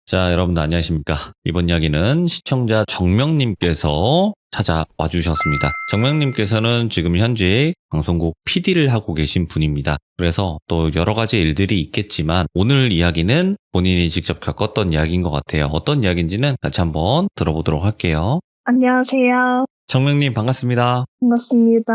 자, 여러분들 안녕하십니까. 이번 이야기는 시청자 정명님께서 찾아와 주셨습니다. 정명님께서는 지금 현재 방송국 PD를 하고 계신 분입니다. 그래서 또 여러 가지 일들이 있겠지만 오늘 이야기는 본인이 직접 겪었던 이야기인 것 같아요. 어떤 이야기인지는 같이 한번 들어보도록 할게요. 안녕하세요. 정명님 반갑습니다. 반갑습니다.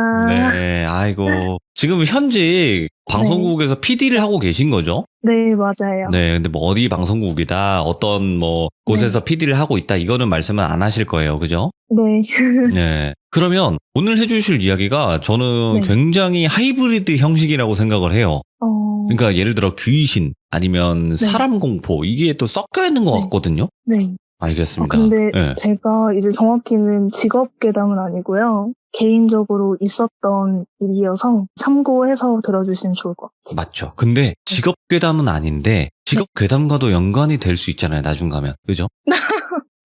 네, 아이고. 지금 현재 방송국에서 PD를 하고 계신 거죠? 네, 맞아요. 네, 근데 뭐 어디 방송국이다, 어떤 뭐 곳에서 PD를 하고 있다, 이거는 말씀은 안 하실 거예요, 그죠? 네. 네. 그러면 오늘 해주실 이야기가 저는 네. 굉장히 하이브리드 형식이라고 생각을 해요. 그러니까 예를 들어 귀신, 아니면 사람 공포, 이게 또 섞여 있는 것 네. 같거든요? 네. 알겠습니다. 근데 네. 제가 이제 정확히는 직업 괴담은 아니고요. 개인적으로 있었던 일이어서 참고해서 들어주시면 좋을 것 같아요. 맞죠. 근데 직업 괴담은 아닌데 직업 괴담과도 연관이 될 수 있잖아요, 나중 가면. 그죠?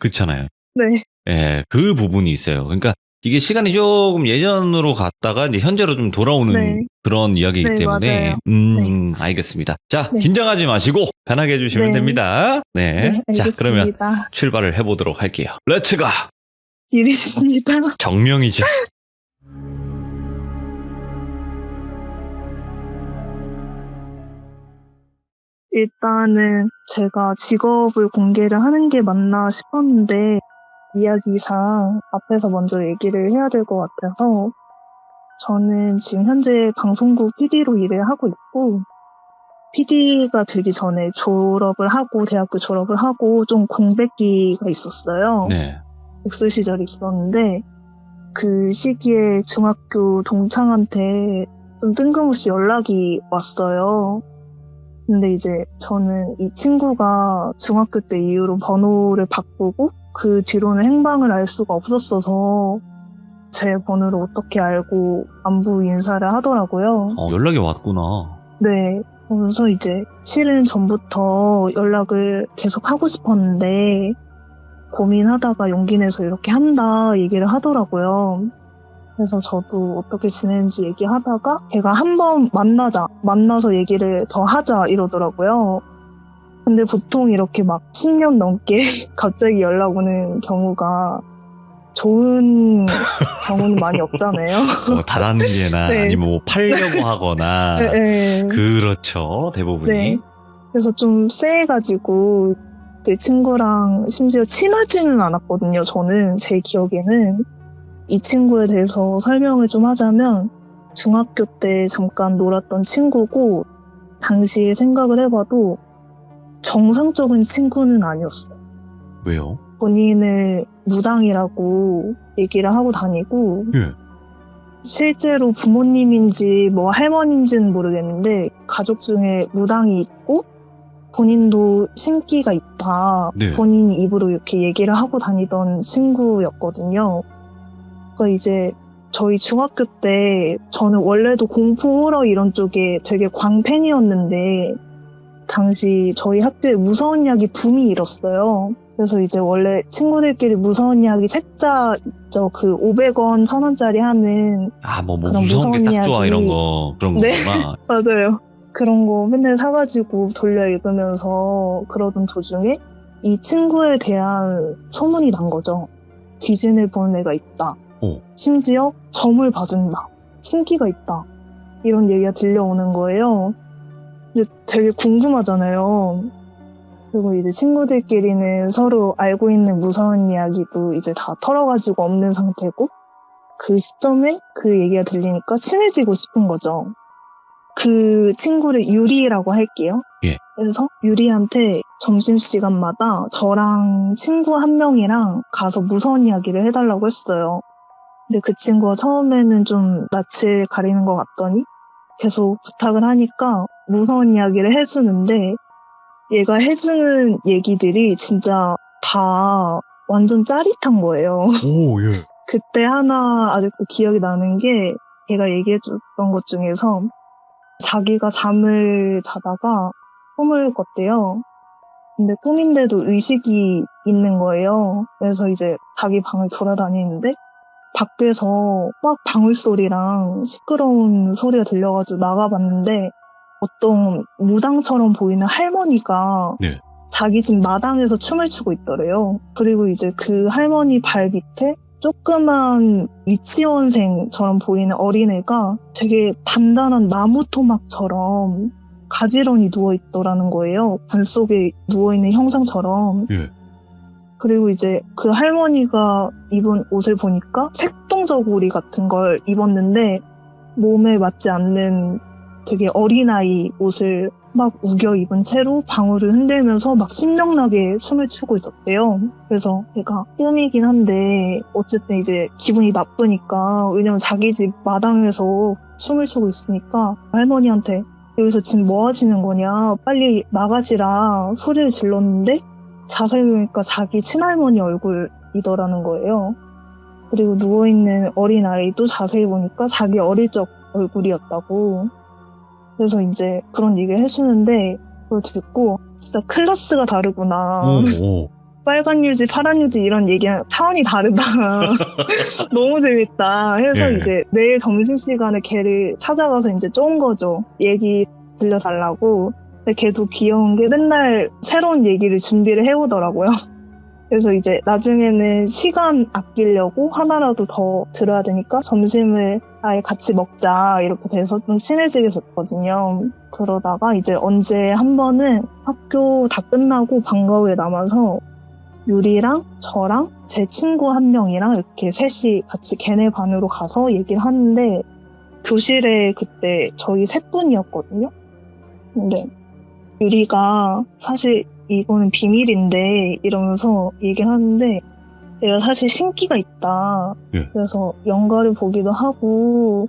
그렇잖아요. 네. 예, 그 부분이 있어요. 그러니까 이게 시간이 조금 예전으로 갔다가 이제 현재로 좀 돌아오는 네. 그런 이야기이기 네, 때문에 맞아요. 알겠습니다. 자, 네. 긴장하지 마시고 편하게 해주시면 네. 됩니다. 네. 네, 자, 알겠습니다. 그러면 출발을 해보도록 할게요. 렛츠가! 일입니다. 정명이죠. 일단은 제가 직업을 공개를 하는 게 맞나 싶었는데 이야기상 앞에서 먼저 얘기를 해야 될 것 같아서 저는 지금 현재 방송국 PD로 일을 하고 있고 PD가 되기 전에 대학교 졸업을 하고 좀 공백기가 있었어요. 네. 백수 시절이 있었는데 그 시기에 중학교 동창한테 좀 뜬금없이 연락이 왔어요. 근데 이제 저는 이 친구가 중학교 때 이후로 번호를 바꾸고 그 뒤로는 행방을 알 수가 없었어서 제 번호를 어떻게 알고 안부 인사를 하더라고요. 연락이 왔구나. 네. 그래서 이제 실은 전부터 연락을 계속 하고 싶었는데 고민하다가 용기 내서 이렇게 한다 얘기를 하더라고요. 그래서 저도 어떻게 지내는지 얘기하다가 걔가 한번 만나서 얘기를 더 하자 이러더라고요. 근데 보통 이렇게 막 10년 넘게 갑자기 연락 오는 경우가 좋은 경우는 많이 없잖아요. 다단계나 네. 아니면 뭐 팔려고 하거나 네. 그렇죠, 대부분이. 네. 그래서 좀 쎄해가지고 그 친구랑 심지어 친하지는 않았거든요. 저는 제 기억에는. 이 친구에 대해서 설명을 좀 하자면 중학교 때 잠깐 놀았던 친구고 당시에 생각을 해봐도 정상적인 친구는 아니었어요. 왜요? 본인을 무당이라고 얘기를 하고 다니고 예. 실제로 부모님인지 뭐 할머니인지는 모르겠는데 가족 중에 무당이 있고 본인도 신기가 있다. 네. 본인 입으로 이렇게 얘기를 하고 다니던 친구였거든요. 그러니까 이제 저희 중학교 때 저는 원래도 공포 호러 이런 쪽에 되게 광팬이었는데 당시 저희 학교에 무서운 이야기 붐이 일었어요. 그래서 이제 원래 친구들끼리 무서운 이야기 책자 있죠. 그 500원, 1000원짜리 하는 뭐 그런 무서운 게 딱 무서운 좋아 이야기. 그런 네. 거구나. 맞아요. 그런 거 맨날 사가지고 돌려 읽으면서 그러던 도중에 이 친구에 대한 소문이 난 거죠. 귀신을 보는 애가 있다. 심지어 점을 봐준다. 신기가 있다. 이런 얘기가 들려오는 거예요. 근데 되게 궁금하잖아요. 그리고 이제 친구들끼리는 서로 알고 있는 무서운 이야기도 이제 다 털어가지고 없는 상태고 그 시점에 그 얘기가 들리니까 친해지고 싶은 거죠. 그 친구를 유리라고 할게요. 예. 그래서 유리한테 점심시간마다 저랑 친구 한 명이랑 가서 무서운 이야기를 해달라고 했어요. 근데 그 친구가 처음에는 좀 낯을 가리는 것 같더니 계속 부탁을 하니까 무서운 이야기를 해주는데 얘가 해주는 얘기들이 진짜 다 완전 짜릿한 거예요. 오, 예. 그때 하나 아직도 기억이 나는 게 걔가 얘기해줬던 것 중에서 자기가 잠을 자다가 꿈을 꿨대요. 근데 꿈인데도 의식이 있는 거예요. 그래서 이제 자기 방을 돌아다니는데 밖에서 막 방울소리랑 시끄러운 소리가 들려가지고 나가봤는데 어떤 무당처럼 보이는 할머니가 자기 집 마당에서 춤을 추고 있더래요. 그리고 이제 그 할머니 발 밑에 조그만 유치원생처럼 보이는 어린애가 되게 단단한 나무 토막처럼 가지런히 누워있더라는 거예요. 반 속에 누워있는 형상처럼. 예. 그리고 이제 그 할머니가 입은 옷을 보니까 색동저고리 같은 걸 입었는데 몸에 맞지 않는 되게 어린아이 옷을 막 우겨 입은 채로 방울을 흔들면서 막 신명나게 춤을 추고 있었대요. 그래서 제가 꿈이긴 한데 어쨌든 이제 기분이 나쁘니까, 왜냐면 자기 집 마당에서 춤을 추고 있으니까 할머니한테 여기서 지금 뭐 하시는 거냐, 빨리 나가시라 소리를 질렀는데 자세히 보니까 자기 친할머니 얼굴이더라는 거예요. 그리고 누워있는 어린아이도 자세히 보니까 자기 어릴 적 얼굴이었다고. 그래서 이제 그런 얘기를 해주는데 그걸 듣고 진짜 클래스가 다르구나. 오. 빨간 유지, 파란 유지 이런 얘기랑 차원이 다르다. 너무 재밌다. 해서 예. 이제 내일 점심시간에 걔를 찾아가서 이제 쫀 거죠. 얘기 들려달라고. 근데 걔도 귀여운 게 맨날 새로운 얘기를 준비를 해오더라고요. 그래서 이제 나중에는 시간 아끼려고 하나라도 더 들어야 되니까 점심을 아예 같이 먹자 이렇게 돼서 좀 친해지게 됐거든요. 그러다가 이제 언제 한 번은 학교 다 끝나고 방과후에 남아서 유리랑 저랑 제 친구 한 명이랑 이렇게 셋이 같이 걔네 반으로 가서 얘기를 하는데, 교실에 그때 저희 셋 분이었거든요. 근데 유리가 사실 이거는 비밀인데 이러면서 얘기를 하는데, 내가 사실 신기가 있다. 예. 그래서 연가를 보기도 하고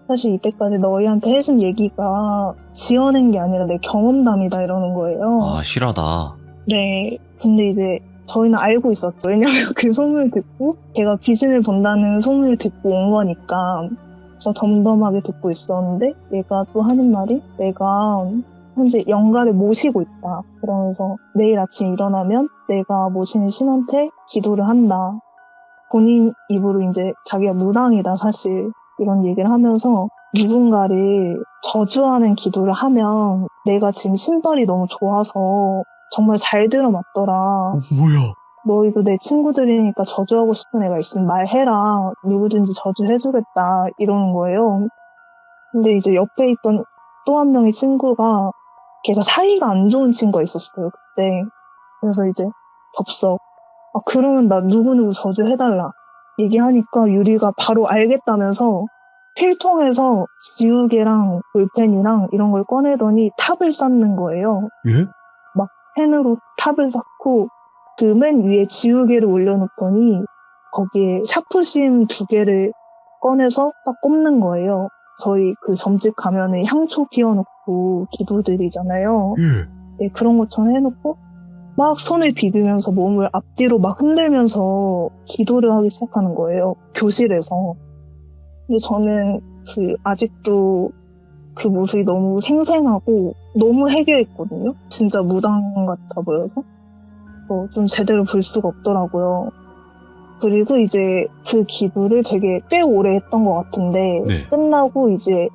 사실 이때까지 너희한테 해준 얘기가 지어낸 게 아니라 내 경험담이다 이러는 거예요. 아, 실하다. 네. 근데 이제 저희는 알고 있었죠. 왜냐면 그 소문을 듣고 걔가 귀신을 본다는 소문을 듣고 온 거니까. 그래서 덤덤하게 듣고 있었는데 얘가 또 하는 말이, 내가 현재 영가를 모시고 있다. 그러면서 내일 아침 일어나면 내가 모시는 신한테 기도를 한다. 본인 입으로 이제 자기가 무당이다 사실 이런 얘기를 하면서, 누군가를 저주하는 기도를 하면 내가 지금 신발이 너무 좋아서 정말 잘 들어맞더라. 뭐야? 너희도 내 친구들이니까 저주하고 싶은 애가 있으면 말해라. 누구든지 저주해주겠다. 이러는 거예요. 근데 이제 옆에 있던 또 한 명의 친구가, 걔가 사이가 안 좋은 친구가 있었어요, 그때. 그래서 이제 덥석, 그러면 나 누구누구 저주해달라 얘기하니까 유리가 바로 알겠다면서 필통에서 지우개랑 볼펜이랑 이런 걸 꺼내더니 탑을 쌓는 거예요. 예? 막 펜으로 탑을 쌓고 그 맨 위에 지우개를 올려놓더니 거기에 샤프심 2개를 꺼내서 딱 꼽는 거예요. 저희 그 점집 가면은 향초 피워놓고 기도드리잖아요. 예. 네, 그런 것처럼 해놓고 막 손을 비비면서 몸을 앞뒤로 막 흔들면서 기도를 하기 시작하는 거예요. 교실에서. 근데 저는 아직도 그 모습이 너무 생생하고 너무 해괴했거든요. 진짜 무당 같아 보여서. 좀 제대로 볼 수가 없더라고요. 그리고 이제 그 기도를 되게 꽤 오래 했던 것 같은데, 네. 끝나고 이제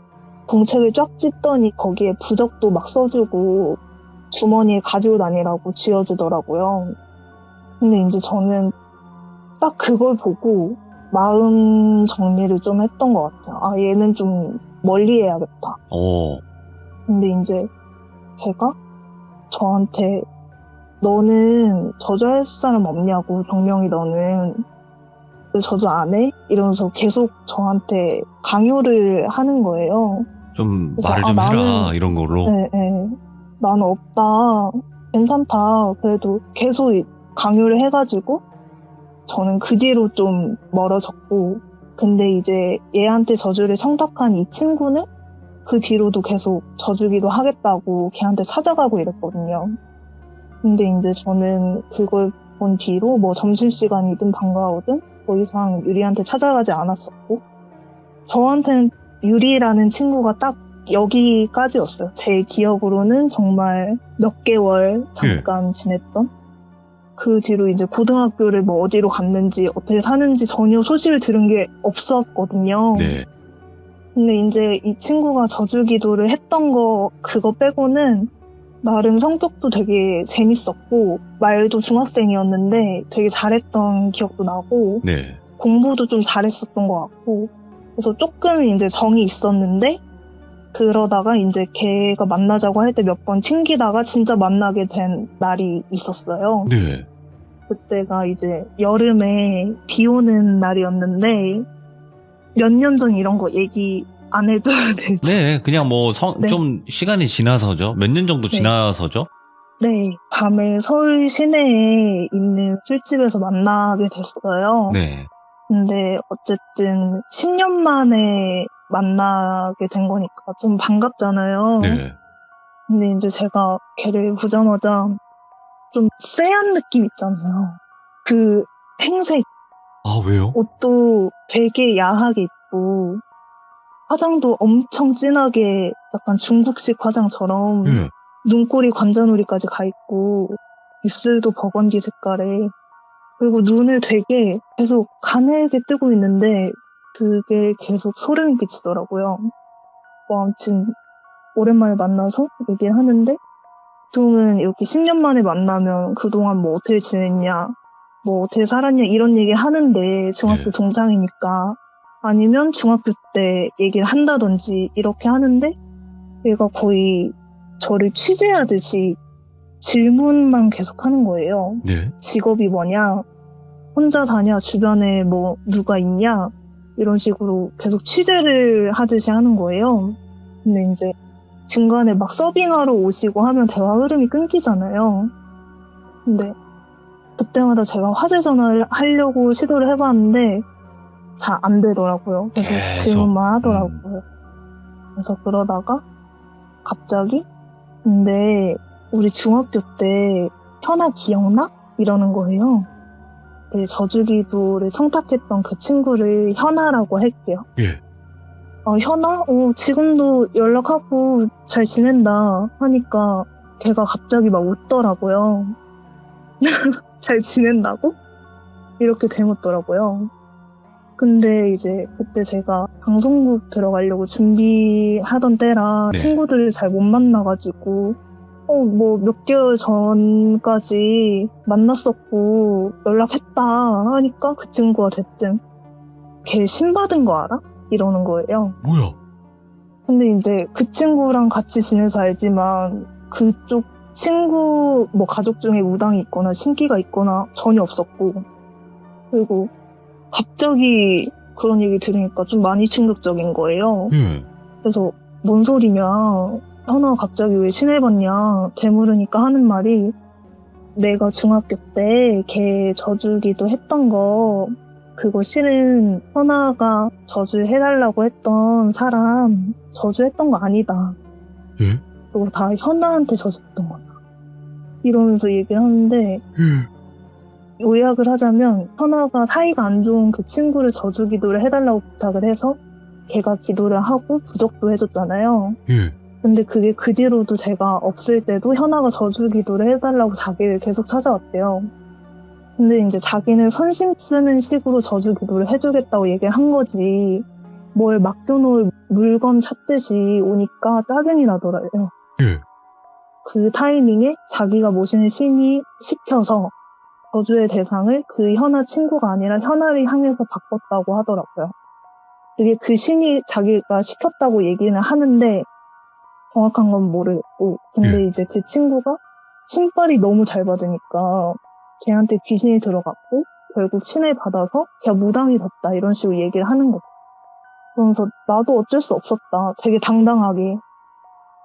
공책을 쫙 찢더니 거기에 부적도 막 써주고 주머니에 가지고 다니라고 쥐어주더라고요. 근데 이제 저는 딱 그걸 보고 마음 정리를 좀 했던 것 같아요. 얘는 좀 멀리 해야겠다. 근데 이제 걔가 저한테, 너는 저주할 사람 없냐고, 정명이 너는 왜 저주 안 해? 이러면서 계속 저한테 강요를 하는 거예요. 좀 그래서, 말을 좀 해라, 이런 걸로. 네. 나는 없다. 괜찮다. 그래도 계속 강요를 해가지고 저는 그 뒤로 좀 멀어졌고, 근데 이제 얘한테 저주를 청탁한 이 친구는 그 뒤로도 계속 저주기도 하겠다고 걔한테 찾아가고 이랬거든요. 근데 이제 저는 그걸 본 뒤로 뭐 점심시간이든 방과후든 더 이상 유리한테 찾아가지 않았었고, 저한테는 유리라는 친구가 딱 여기까지였어요. 제 기억으로는 정말 몇 개월 잠깐 지냈던. 그 뒤로 이제 고등학교를 뭐 어디로 갔는지 어떻게 사는지 전혀 소식을 들은 게 없었거든요. 네. 근데 이제 이 친구가 저주 기도를 했던 거 그거 빼고는 나름 성격도 되게 재밌었고 말도 중학생이었는데 되게 잘했던 기억도 나고 네. 공부도 좀 잘했었던 것 같고 그래서 조금 이제 정이 있었는데 그러다가 이제 걔가 만나자고 할 때 몇 번 튕기다가 진짜 만나게 된 날이 있었어요. 네. 그때가 이제 여름에 비 오는 날이었는데 몇 년 전 이런 거 얘기 안 해도 되죠? 네, 그냥 뭐 네. 좀 시간이 지나서죠. 몇 년 정도 네. 지나서죠. 네, 밤에 서울 시내에 있는 술집에서 만나게 됐어요. 네. 근데 어쨌든 10년 만에 만나게 된 거니까 좀 반갑잖아요. 네. 근데 이제 제가 걔를 보자마자 좀 쎄한 느낌 있잖아요. 그 행색, 아, 왜요? 옷도 되게 야하게 입고 화장도 엄청 진하게 약간 중국식 화장처럼 네. 눈꼬리 관자놀이까지 가 있고 입술도 버건디 색깔에 그리고 눈을 되게 계속 가늘게 뜨고 있는데 그게 계속 소름이 끼치더라고요. 뭐 아무튼 오랜만에 만나서 얘기를 하는데 보통은 이렇게 10년 만에 만나면 그동안 뭐 어떻게 지냈냐 뭐 어떻게 살았냐 이런 얘기 하는데 중학교 네. 동창이니까 아니면 중학교 때 얘기를 한다든지 이렇게 하는데 얘가 거의 저를 취재하듯이 질문만 계속 하는 거예요. 네. 직업이 뭐냐? 혼자 사냐? 주변에 뭐 누가 있냐? 이런 식으로 계속 취재를 하듯이 하는 거예요. 근데 이제 중간에 막 서빙하러 오시고 하면 대화 흐름이 끊기잖아요. 근데 그때마다 제가 화제 전화를 하려고 시도를 해봤는데 잘 안 되더라고요. 계속 질문만 하더라고요. 그래서 그러다가 갑자기 근데 우리 중학교 때 현아 기억나? 이러는 거예요. 네, 저주기도를 청탁했던 그 친구를 현아라고 할게요. 예. 현아? 지금도 연락하고 잘 지낸다 하니까 걔가 갑자기 막 웃더라고요. 잘 지낸다고? 이렇게 대묻더라고요. 근데 이제 그때 제가 방송국 들어가려고 준비하던 때라 네. 친구들을 잘 못 만나가지고 뭐 몇 개월 전까지 만났었고 연락했다 하니까 그 친구가 대뜸 걔 신받은 거 알아? 이러는 거예요. 뭐야? 근데 이제 그 친구랑 같이 지내서 알지만 그쪽 친구 뭐 가족 중에 무당이 있거나 신기가 있거나 전혀 없었고 그리고 갑자기 그런 얘기 들으니까 좀 많이 충격적인 거예요. 그래서 뭔 소리냐 현아가 갑자기 왜 신해봤냐 되물으니까 하는 말이 내가 중학교 때 걔 저주기도 했던 거 그거 실은 현아가 저주해달라고 했던 사람 저주했던 거 아니다. 예? 그거 다 현아한테 저주했던 거다. 이러면서 얘기를 하는데 요약을 하자면 현아가 사이가 안 좋은 그 친구를 저주기도를 해달라고 부탁을 해서 걔가 기도를 하고 부적도 해줬잖아요. 예. 근데 그게 그 뒤로도 제가 없을 때도 현아가 저주기도를 해달라고 자기를 계속 찾아왔대요. 근데 이제 자기는 선심 쓰는 식으로 저주기도를 해주겠다고 얘기를 한 거지 뭘 맡겨놓을 물건 찾듯이 오니까 짜증이 나더라고요. 예. 그 타이밍에 자기가 모시는 신이 시켜서 저주의 대상을 그 현아 친구가 아니라 현아를 향해서 바꿨다고 하더라고요. 그게 그 신이 자기가 시켰다고 얘기는 하는데 정확한 건 모르겠고 근데 이제 그 친구가 신발이 너무 잘 받으니까 걔한테 귀신이 들어갔고 결국 신을 받아서 걔가 무당이 됐다 이런 식으로 얘기를 하는 거죠. 그러면서 나도 어쩔 수 없었다 되게 당당하게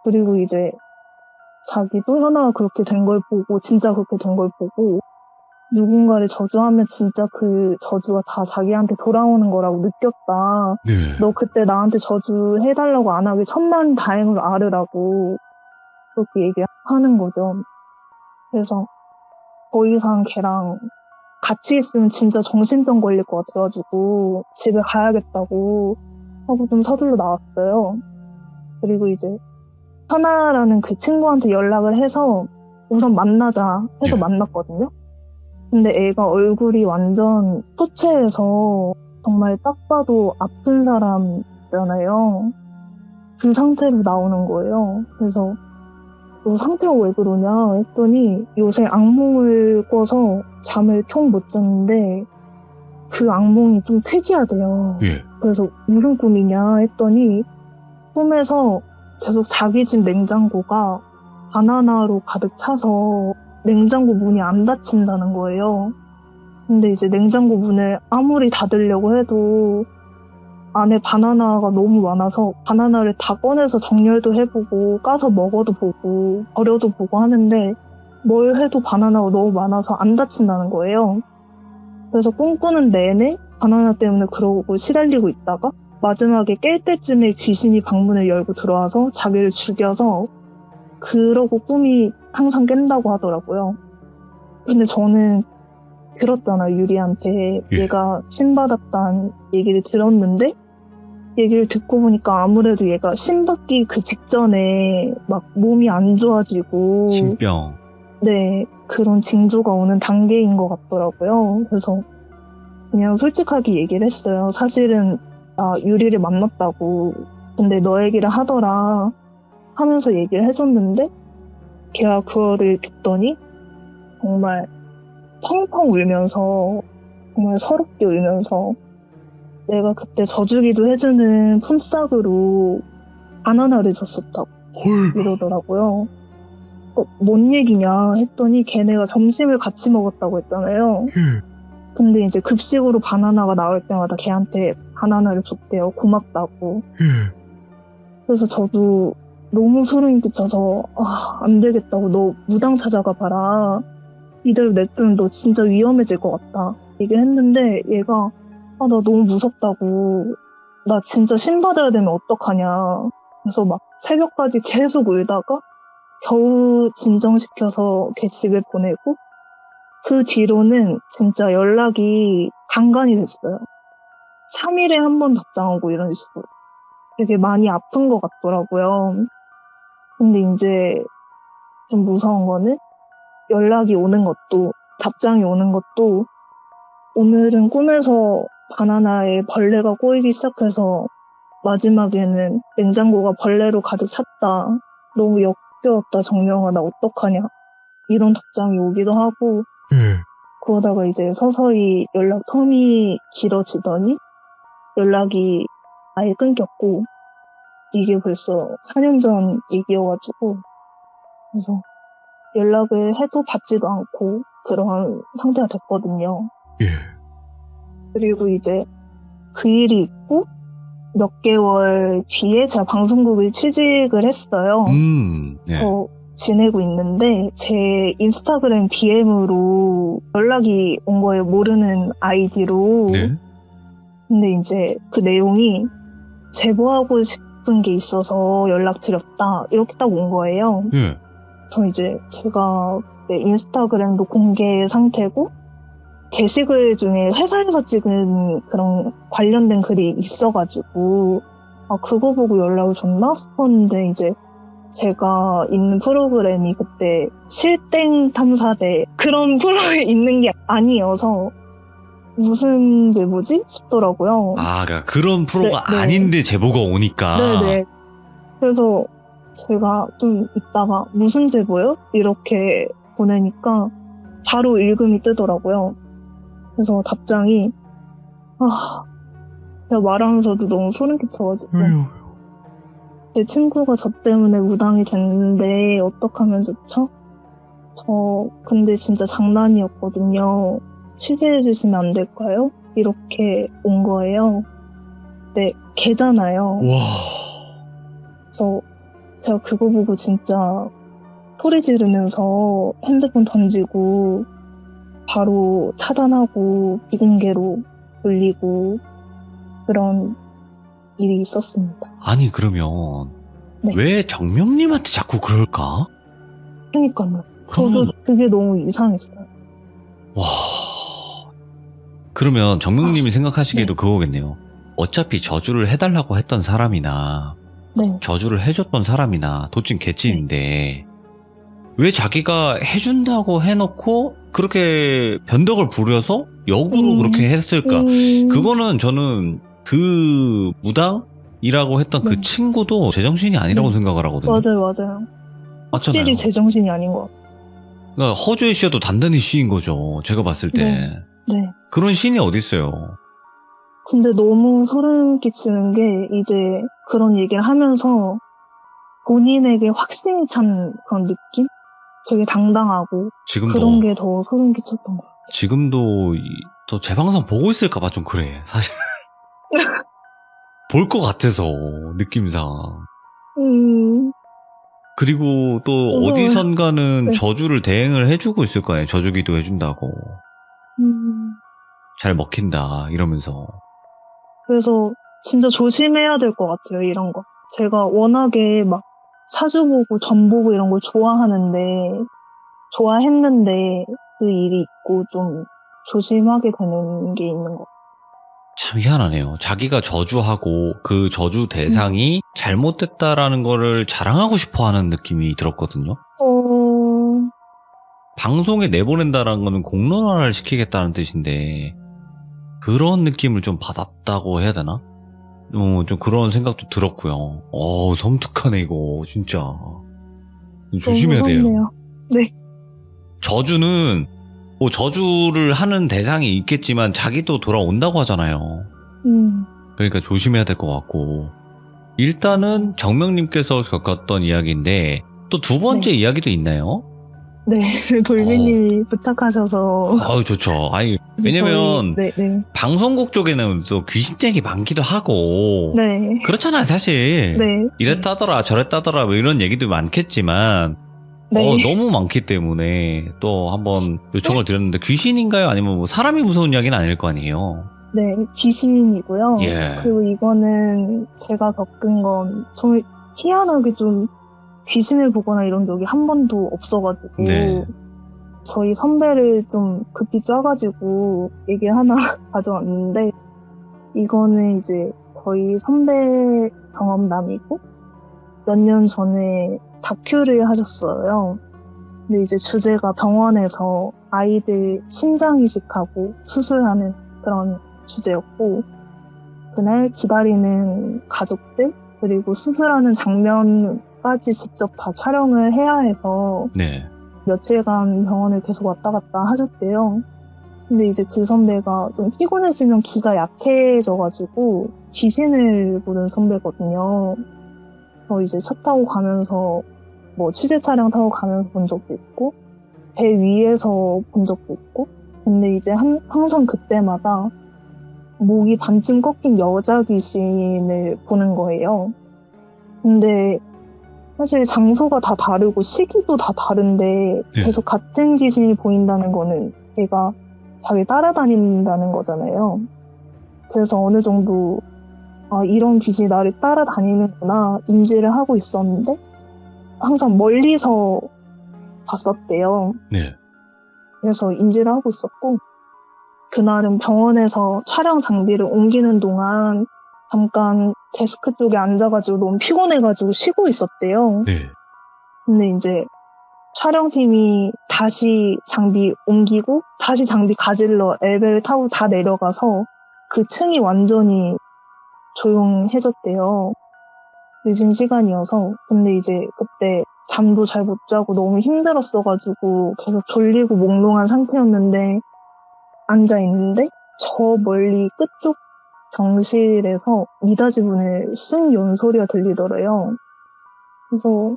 그리고 이제 자기도 현아가 그렇게 된 걸 보고 진짜 그렇게 된 걸 보고 누군가를 저주하면 진짜 그 저주가 다 자기한테 돌아오는 거라고 느꼈다. 네. 너 그때 나한테 저주해달라고 안 하길 천만다행으로 알으라고 그렇게 얘기하는 거죠. 그래서 더 이상 걔랑 같이 있으면 진짜 정신병 걸릴 것 같아가지고 집에 가야겠다고 하고 좀 서둘러 나왔어요. 그리고 이제 현아라는 그 친구한테 연락을 해서 우선 만나자 해서 만났거든요. 근데 애가 얼굴이 완전 초췌해서 정말 딱 봐도 아픈 사람이잖아요. 그 상태로 나오는 거예요. 그래서 너 상태가 왜 그러냐 했더니 요새 악몽을 꿔서 잠을 통 못 잤는데 그 악몽이 좀 특이하대요. 예. 그래서 무슨 꿈이냐 했더니 꿈에서 계속 자기 집 냉장고가 바나나로 가득 차서 냉장고 문이 안 닫힌다는 거예요. 근데 이제 냉장고 문을 아무리 닫으려고 해도 안에 바나나가 너무 많아서 바나나를 다 꺼내서 정렬도 해보고 까서 먹어도 보고 버려도 보고 하는데 뭘 해도 바나나가 너무 많아서 안 닫힌다는 거예요. 그래서 꿈꾸는 내내 바나나 때문에 그러고 시달리고 있다가 마지막에 깰 때쯤에 귀신이 방문을 열고 들어와서 자기를 죽여서 그러고 꿈이 항상 깬다고 하더라고요. 근데 저는 들었잖아요, 유리한테. 예. 얘가 신받았다는 얘기를 들었는데 얘기를 듣고 보니까 아무래도 얘가 신받기 그 직전에 막 몸이 안 좋아지고 신병. 네, 그런 징조가 오는 단계인 것 같더라고요. 그래서 그냥 솔직하게 얘기를 했어요. 사실은 나 유리를 만났다고. 근데 너 얘기를 하더라 하면서 얘기를 해줬는데 걔가 그거를 듣더니 정말 펑펑 울면서 정말 서럽게 울면서 내가 그때 져주기도 해주는 품삯으로 바나나를 줬었다고 헐. 이러더라고요. 뭔 얘기냐 했더니 걔네가 점심을 같이 먹었다고 했잖아요. 근데 이제 급식으로 바나나가 나올 때마다 걔한테 바나나를 줬대요. 고맙다고. 그래서 저도 너무 소름이 끼쳐서 안 되겠다고 너 무당 찾아가 봐라. 이대로 냅두면 너 진짜 위험해질 것 같다. 얘기를 했는데 얘가 나 너무 무섭다고. 나 진짜 신받아야 되면 어떡하냐. 그래서 막 새벽까지 계속 울다가 겨우 진정시켜서 걔 집에 보내고 그 뒤로는 진짜 연락이 간간이 됐어요. 3일에 한 번 답장하고 이런 식으로. 되게 많이 아픈 것 같더라고요. 근데 이제 좀 무서운 거는 연락이 오는 것도 답장이 오는 것도 오늘은 꿈에서 바나나에 벌레가 꼬이기 시작해서 마지막에는 냉장고가 벌레로 가득 찼다. 너무 역겨웠다 정명아 나 어떡하냐. 이런 답장이 오기도 하고 그러다가 이제 서서히 연락 텀이 길어지더니 연락이 아예 끊겼고 이게 벌써 4년 전 얘기여가지고 그래서 연락을 해도 받지도 않고 그런 상태가 됐거든요. 예. 그리고 이제 그 일이 있고 몇 개월 뒤에 제가 방송국을 취직을 했어요. 네. 저 지내고 있는데 제 인스타그램 DM으로 연락이 온 거예요. 모르는 아이디로. 네. 근데 이제 그 내용이 제보하고 싶은 게 있어서 연락드렸다. 이렇게 딱 온 거예요. 예. 저 이제 제가 인스타그램도 공개 상태고 게시글 중에 회사에서 찍은 그런 관련된 글이 있어가지고 그거 보고 연락을 줬나 싶었는데 이제 제가 있는 프로그램이 그때 실땡 탐사대 그런 프로에 있는 게 아니어서 무슨 제보지 싶더라고요. 그러니까 그런 프로가 네. 아닌데 제보가 오니까. 네네. 그래서 제가 좀 있다가 무슨 제보요? 이렇게 보내니까 바로 읽음이 뜨더라고요. 그래서 답장이 제가 말하면서도 너무 소름 끼쳐가지고 제 친구가 저 때문에 무당이 됐는데 어떡하면 좋죠? 저 근데 진짜 장난이었거든요. 취재해주시면 안 될까요? 이렇게 온 거예요. 네, 걔잖아요. 와. 그래서 제가 그거 보고 진짜 소리 지르면서 핸드폰 던지고 바로 차단하고 비공개로 돌리고 그런 일이 있었습니다. 아니 그러면 네. 왜 정명님한테 자꾸 그럴까? 그러니까요. 그러면- 저도 그게 너무 이상했어요. 와. 그러면 정명님이 생각하시기에도 그거겠네요. 어차피 저주를 해달라고 했던 사람이나 네. 저주를 해줬던 사람이나 도찐 개찐인데 왜 자기가 해준다고 해놓고 그렇게 변덕을 부려서 역으로 그렇게 했을까? 그거는 저는 그 무당이라고 했던 그 네. 친구도 제정신이 아니라고 네. 생각을 하거든요. 맞아요. 확실히 맞잖아요. 제정신이 아닌 것 같아요. 그러니까 허주의 시여도 단단히 시인 거죠. 제가 봤을 때. 네. 그런 시인이 어딨어요. 근데 너무 소름 끼치는 게 이제 그런 얘기를 하면서 본인에게 확신이 찬 그런 느낌? 되게 당당하고 지금도 그런 게 더 소름 끼쳤던 것 같아요. 지금도 또 제 방송 보고 있을까봐 좀 그래. 사실 볼 것 같아서 느낌상. 그리고 또 그래서, 어디선가는 네. 저주를 대행을 해주고 있을 거예요. 저주기도 해준다고. 잘 먹힌다 이러면서. 그래서 진짜 조심해야 될 것 같아요, 이런 거. 제가 워낙에 막 사주 보고 점 보고 이런 걸 좋아했는데 그 일이 있고 좀 조심하게 되는 게 있는 것 같아요. 참 희한하네요. 자기가 저주하고 그 저주 대상이 잘못됐다라는 거를 자랑하고 싶어 하는 느낌이 들었거든요. 방송에 내보낸다라는 거는 공론화를 시키겠다는 뜻인데 그런 느낌을 좀 받았다고 해야 되나? 좀 그런 생각도 들었고요. 섬뜩하네 이거 진짜. 조심해야 너무 돼요. 무섭네요. 네. 저주는 뭐 저주를 하는 대상이 있겠지만 자기도 돌아온다고 하잖아요. 그러니까 조심해야 될 것 같고 일단은 정명님께서 겪었던 이야기인데 또 두 번째 네. 이야기도 있나요? 네, 돌비님이 부탁하셔서. 아유, 좋죠. 아니, 왜냐면, 네. 방송국 쪽에는 또 귀신 얘기 많기도 하고, 네. 그렇잖아요, 사실. 네. 이랬다더라, 저랬다더라, 뭐 이런 얘기도 많겠지만, 네. 너무 많기 때문에 또 한번 요청을 드렸는데, 귀신인가요? 아니면 뭐 사람이 무서운 이야기는 아닐 거 아니에요? 네, 귀신이고요. 예. 그리고 이거는 제가 겪은 건 정말 희한하게 좀 귀신을 보거나 이런 적이 한 번도 없어가지고 네. 저희 선배를 좀 급히 쪄가지고 얘기 하나 가져왔는데 이거는 이제 저희 선배 경험담이고 몇 년 전에 다큐를 하셨어요. 근데 이제 주제가 병원에서 아이들 심장 이식하고 수술하는 그런 주제였고 그날 기다리는 가족들 그리고 수술하는 장면까지 직접 다 촬영을 해야 해서 네. 며칠간 병원을 계속 왔다 갔다 하셨대요. 근데 이제 그 선배가 좀 피곤해지면 기가 약해져가지고 귀신을 보는 선배거든요. 이제 차 타고 가면서 뭐 취재 촬영 타고 가면서 본 적도 있고 배 위에서 본 적도 있고 근데 이제 항상 그때마다 목이 반쯤 꺾인 여자 귀신을 보는 거예요. 근데 사실 장소가 다 다르고 시기도 다 다른데 계속 같은 귀신이 보인다는 거는 얘가 자기 따라다닌다는 거잖아요. 그래서 어느 정도 이런 귀신이 나를 따라다니는구나 인지를 하고 있었는데 항상 멀리서 봤었대요. 네. 그래서 인지를 하고 있었고 그날은 병원에서 촬영 장비를 옮기는 동안 잠깐 데스크 쪽에 앉아가지고 너무 피곤해가지고 쉬고 있었대요. 네. 근데 이제 촬영팀이 다시 장비 옮기고 다시 장비 가지러 엘베를 타고 다 내려가서 그 층이 완전히 조용해졌대요. 늦은 시간이어서. 근데 이제 그때 잠도 잘 못 자고 너무 힘들었어가지고 계속 졸리고 몽롱한 상태였는데 앉아있는데 저 멀리 끝쪽 병실에서 미닫이 문을 쓱 연 소리가 들리더래요. 그래서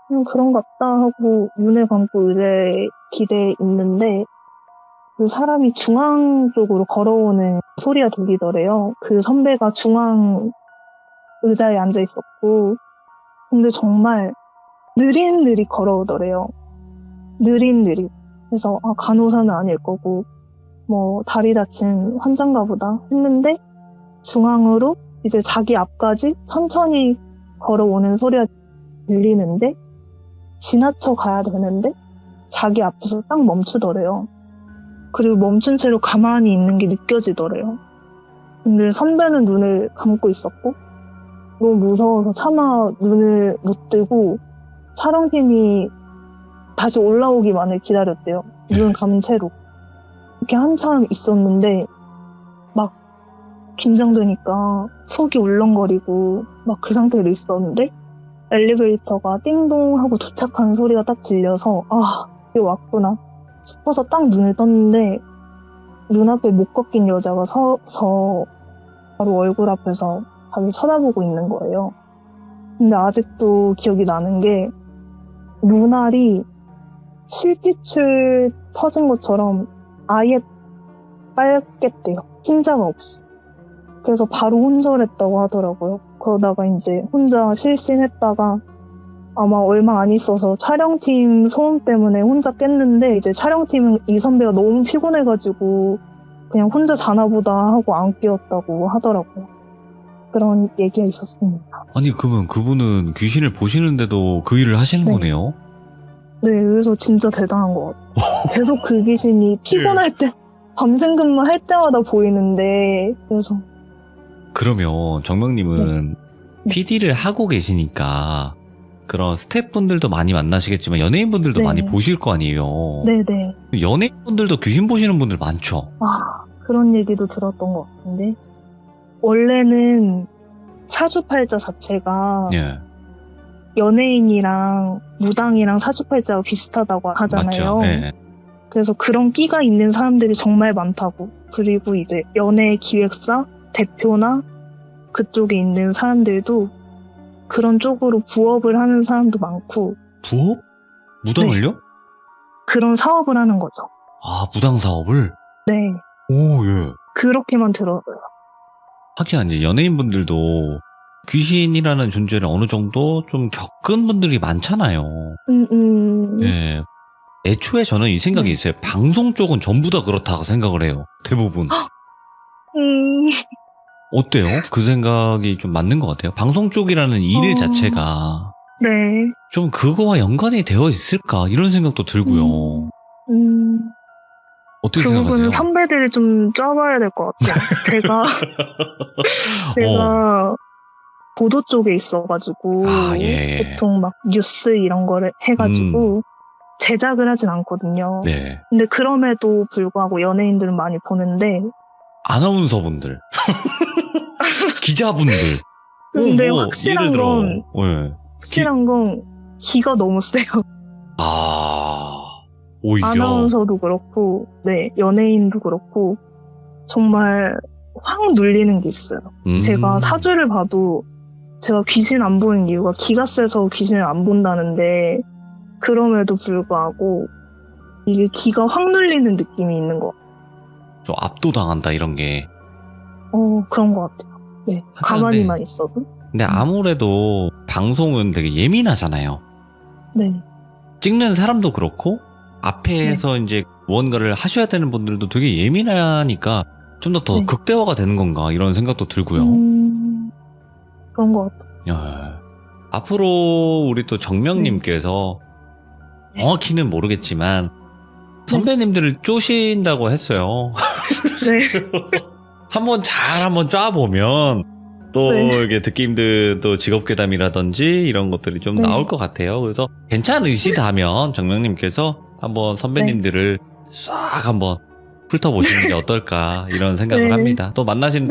그냥 그런 것 같다 하고 눈을 감고 의자에 기대에 있는데 그 사람이 중앙 쪽으로 걸어오는 소리가 들리더래요. 그 선배가 중앙 의자에 앉아 있었고 근데 정말 느릿느릿 걸어오더래요. 느릿느릿. 그래서 간호사는 아닐 거고 뭐 다리 다친 환자인가 보다 했는데 중앙으로 이제 자기 앞까지 천천히 걸어오는 소리가 들리는데 지나쳐 가야 되는데 자기 앞에서 딱 멈추더래요. 그리고 멈춘 채로 가만히 있는 게 느껴지더래요. 근데 선배는 눈을 감고 있었고 너무 무서워서 차마 눈을 못 뜨고 촬영팀이 다시 올라오기만을 기다렸대요. 눈 감은 채로. 이렇게 한참 있었는데 막 긴장되니까 속이 울렁거리고 막 그 상태로 있었는데 엘리베이터가 띵동 하고 도착하는 소리가 딱 들려서 아, 여기 왔구나 싶어서 딱 눈을 떴는데 눈앞에 못 꺾인 여자가 서서 바로 얼굴 앞에서 자기 쳐다보고 있는 거예요. 근데 아직도 기억이 나는 게 눈알이 실핏줄 터진 것처럼 아예 빨갰대요. 흰자가 없이. 그래서 바로 혼절했다고 하더라고요. 그러다가 이제 혼자 실신했다가 아마 얼마 안 있어서 촬영팀 소음 때문에 혼자 깼는데 이제 촬영팀은 이 선배가 너무 피곤해가지고 그냥 혼자 자나 보다 하고 안 깨웠다고 하더라고요. 그런 얘기가 있었습니다. 아니, 그러면 그분은 귀신을 보시는데도 그 일을 하시는 네. 거네요? 네, 그래서 진짜 대단한 것 같아요. 계속 그 귀신이 피곤할 때 밤샘 근무할 때마다 보이는데 그래서 그러면 정명님은 네. PD를 하고 계시니까 그런 스태프분들도 많이 만나시겠지만 연예인분들도 네. 많이 보실 거 아니에요? 네네. 연예인분들도 귀신 보시는 분들 많죠? 아, 그런 얘기도 들었던 것 같은데 원래는 사주팔자 자체가 예. 연예인이랑 무당이랑 사주팔자가 비슷하다고 하잖아요. 맞죠? 예. 그래서 그런 끼가 있는 사람들이 정말 많다고. 그리고 이제 연예 기획사 대표나 그쪽에 있는 사람들도 그런 쪽으로 부업을 하는 사람도 많고 부업? 무당을요? 그런 사업을 하는 거죠. 아, 무당 사업을? 네, 오, 예. 그렇게만 들어요. 하긴 이제 연예인분들도 귀신이라는 존재를 어느 정도 좀 겪은 분들이 많잖아요. 예. 애초에 저는 이 생각이 네. 있어요. 방송 쪽은 전부 다 그렇다고 생각을 해요. 대부분. 어때요? 그 생각이 좀 맞는 것 같아요. 방송 쪽이라는 일 자체가 네. 좀 그거와 연관이 되어 있을까 이런 생각도 들고요. 어떻게 그 생각하세요? 부분은 선배들이 좀 쪄봐야 될 것 같아요. 제가 보도 쪽에 있어가지고 아, 예. 보통 막 뉴스 이런 거를 해가지고 제작을 하진 않거든요. 네. 근데 그럼에도 불구하고 연예인들은 많이 보는데 아나운서분들, 기자분들. 근데 뭐, 확실한 예를 들어, 건 예. 확실한 건 기가 너무 세요. 아, 오히려. 아나운서도 그렇고, 네, 연예인도 그렇고, 정말 확 눌리는 게 있어요. 제가 사주를 봐도 제가 귀신 안 보는 이유가 기가 세서 귀신을 안 본다는데, 그럼에도 불구하고, 이게 기가 확 눌리는 느낌이 있는 것 같아요. 좀 압도당한다, 이런 게. 그런 것 같아요. 네, 가만히만 있어도. 근데 아무래도 방송은 되게 예민하잖아요. 네. 찍는 사람도 그렇고, 앞에서 이제 무언가를 하셔야 되는 분들도 되게 예민하니까 좀 더 네. 극대화가 되는 건가 이런 생각도 들고요. 그런 것 같아요. 야, 앞으로 우리 또 정명님께서 정확히는 모르겠지만 선배님들을 쪼신다고 했어요. 네. 한번 쫙보면 또 이게 듣기 힘든 또 직업괴담이라든지 이런 것들이 좀 나올 것 같아요. 그래서 괜찮으시다면 정명님께서 한번 선배님들을 싹 한번 훑어보시는 게 어떨까 이런 생각을 합니다. 또 만나신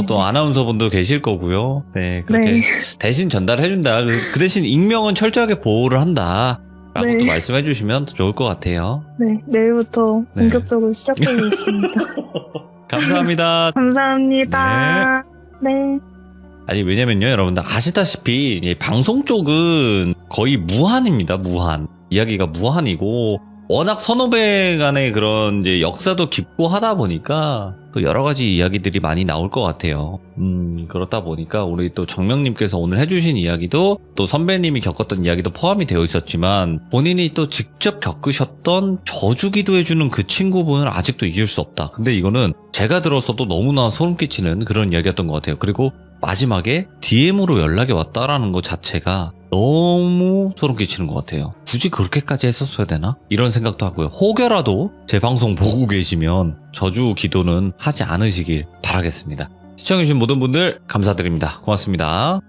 또 아나운서분도 계실 거고요. 네, 그렇게 대신 전달해준다. 그 대신 익명은 철저하게 보호를 한다. 라고 또 말씀해 주시면 더 좋을 것 같아요. 네, 내일부터 본격적으로 시작해보겠습니다. 감사합니다. 감사합니다. 네. 아니, 왜냐면요, 여러분들 아시다시피 방송 쪽은 거의 무한입니다. 무한. 이야기가 무한이고 워낙 선후배 간의 그런 이제 역사도 깊고 하다 보니까 또 여러 가지 이야기들이 많이 나올 것 같아요. 그렇다 보니까 우리 또 정명님께서 오늘 해주신 이야기도 또 선배님이 겪었던 이야기도 포함이 되어 있었지만 본인이 또 직접 겪으셨던 저주기도 해주는 그 친구분을 아직도 잊을 수 없다. 근데 이거는 제가 들었어도 너무나 소름 끼치는 그런 이야기였던 것 같아요. 그리고 마지막에 DM으로 연락이 왔다라는 것 자체가 너무 소름 끼치는 것 같아요. 굳이 그렇게까지 했었어야 되나? 이런 생각도 하고요. 혹여라도 제 방송 보고 계시면 저주 기도는 하지 않으시길 바라겠습니다. 시청해주신 모든 분들 감사드립니다. 고맙습니다.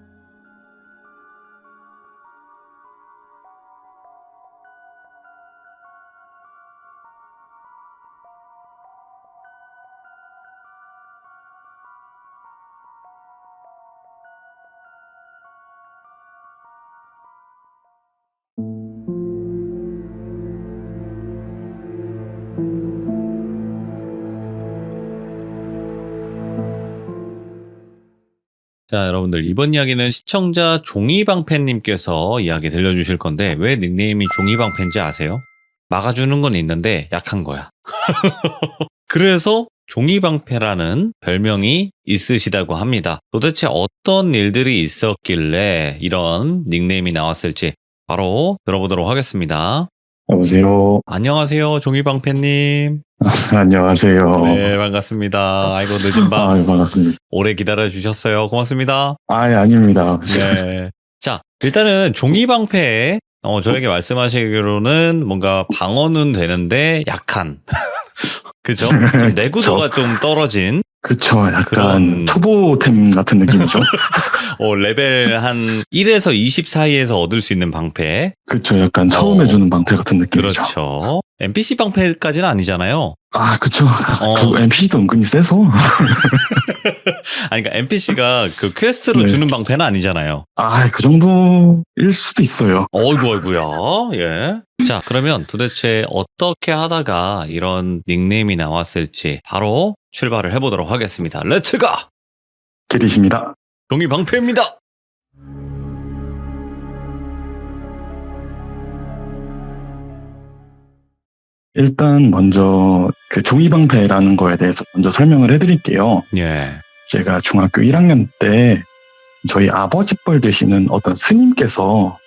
자, 여러분들 이번 이야기는 시청자 종이방패님께서 이야기 들려주실 건데 왜 닉네임이 종이방패인지 아세요? 막아주는 건 있는데 약한 거야. 그래서 종이방패라는 별명이 있으시다고 합니다. 도대체 어떤 일들이 있었길래 이런 닉네임이 나왔을지 바로 들어보도록 하겠습니다. 여보세요. 안녕하세요, 종이방패님. 안녕하세요. 네, 반갑습니다. 아이고, 늦은 밤. 반갑습니다. 오래 기다려주셨어요. 고맙습니다. 아닙니다. 네. 자, 일단은 종이방패, 저에게 말씀하시기로는 뭔가 방어는 되는데 약한. 그죠? 좀 내구도가 좀 떨어진. 그쵸. 약간 그런- 초보템 같은 느낌이죠. 레벨 한 1에서 20 사이에서 얻을 수 있는 방패. 그쵸. 약간 처음 해주는 방패 같은 느낌이죠. 그렇죠. NPC 방패까지는 아니잖아요. 그쵸. 어. 그 NPC도 은근히 세서. 아니, 그러니까 NPC가 그 퀘스트로 네. 주는 방패는 아니잖아요. 그 정도일 수도 있어요. 어이구야. 예. 자, 그러면 도대체 어떻게 하다가 이런 닉네임이 나왔을지 바로 출발을 해보도록 하겠습니다. 렛츠고! 길이십니다. 종이방패입니다. 일단 먼저 그 종이방패라는 거에 대해서 먼저 설명을 해드릴게요. 예. 제가 중학교 1학년 때 저희 아버지 뻘 되시는 어떤 스님께서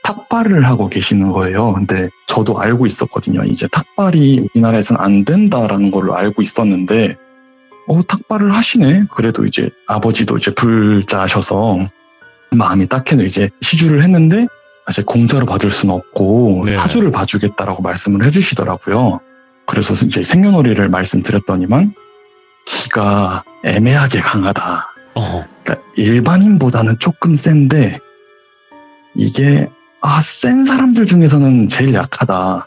탁발을 하고 계시는 거예요. 근데 저도 알고 있었거든요. 이제 탁발이 우리나라에서는 안 된다라는 걸로 알고 있었는데, 탁발을 하시네? 그래도 이제 아버지도 이제 불자셔서 마음이 딱해서 이제 시주를 했는데, 사실 공짜로 받을 수는 없고 네. 사주를 봐주겠다라고 말씀을 해주시더라고요. 그래서 이제 생년월일을 말씀드렸더니만 기가 애매하게 강하다. 그러니까 일반인보다는 조금 센데 이게 센 사람들 중에서는 제일 약하다.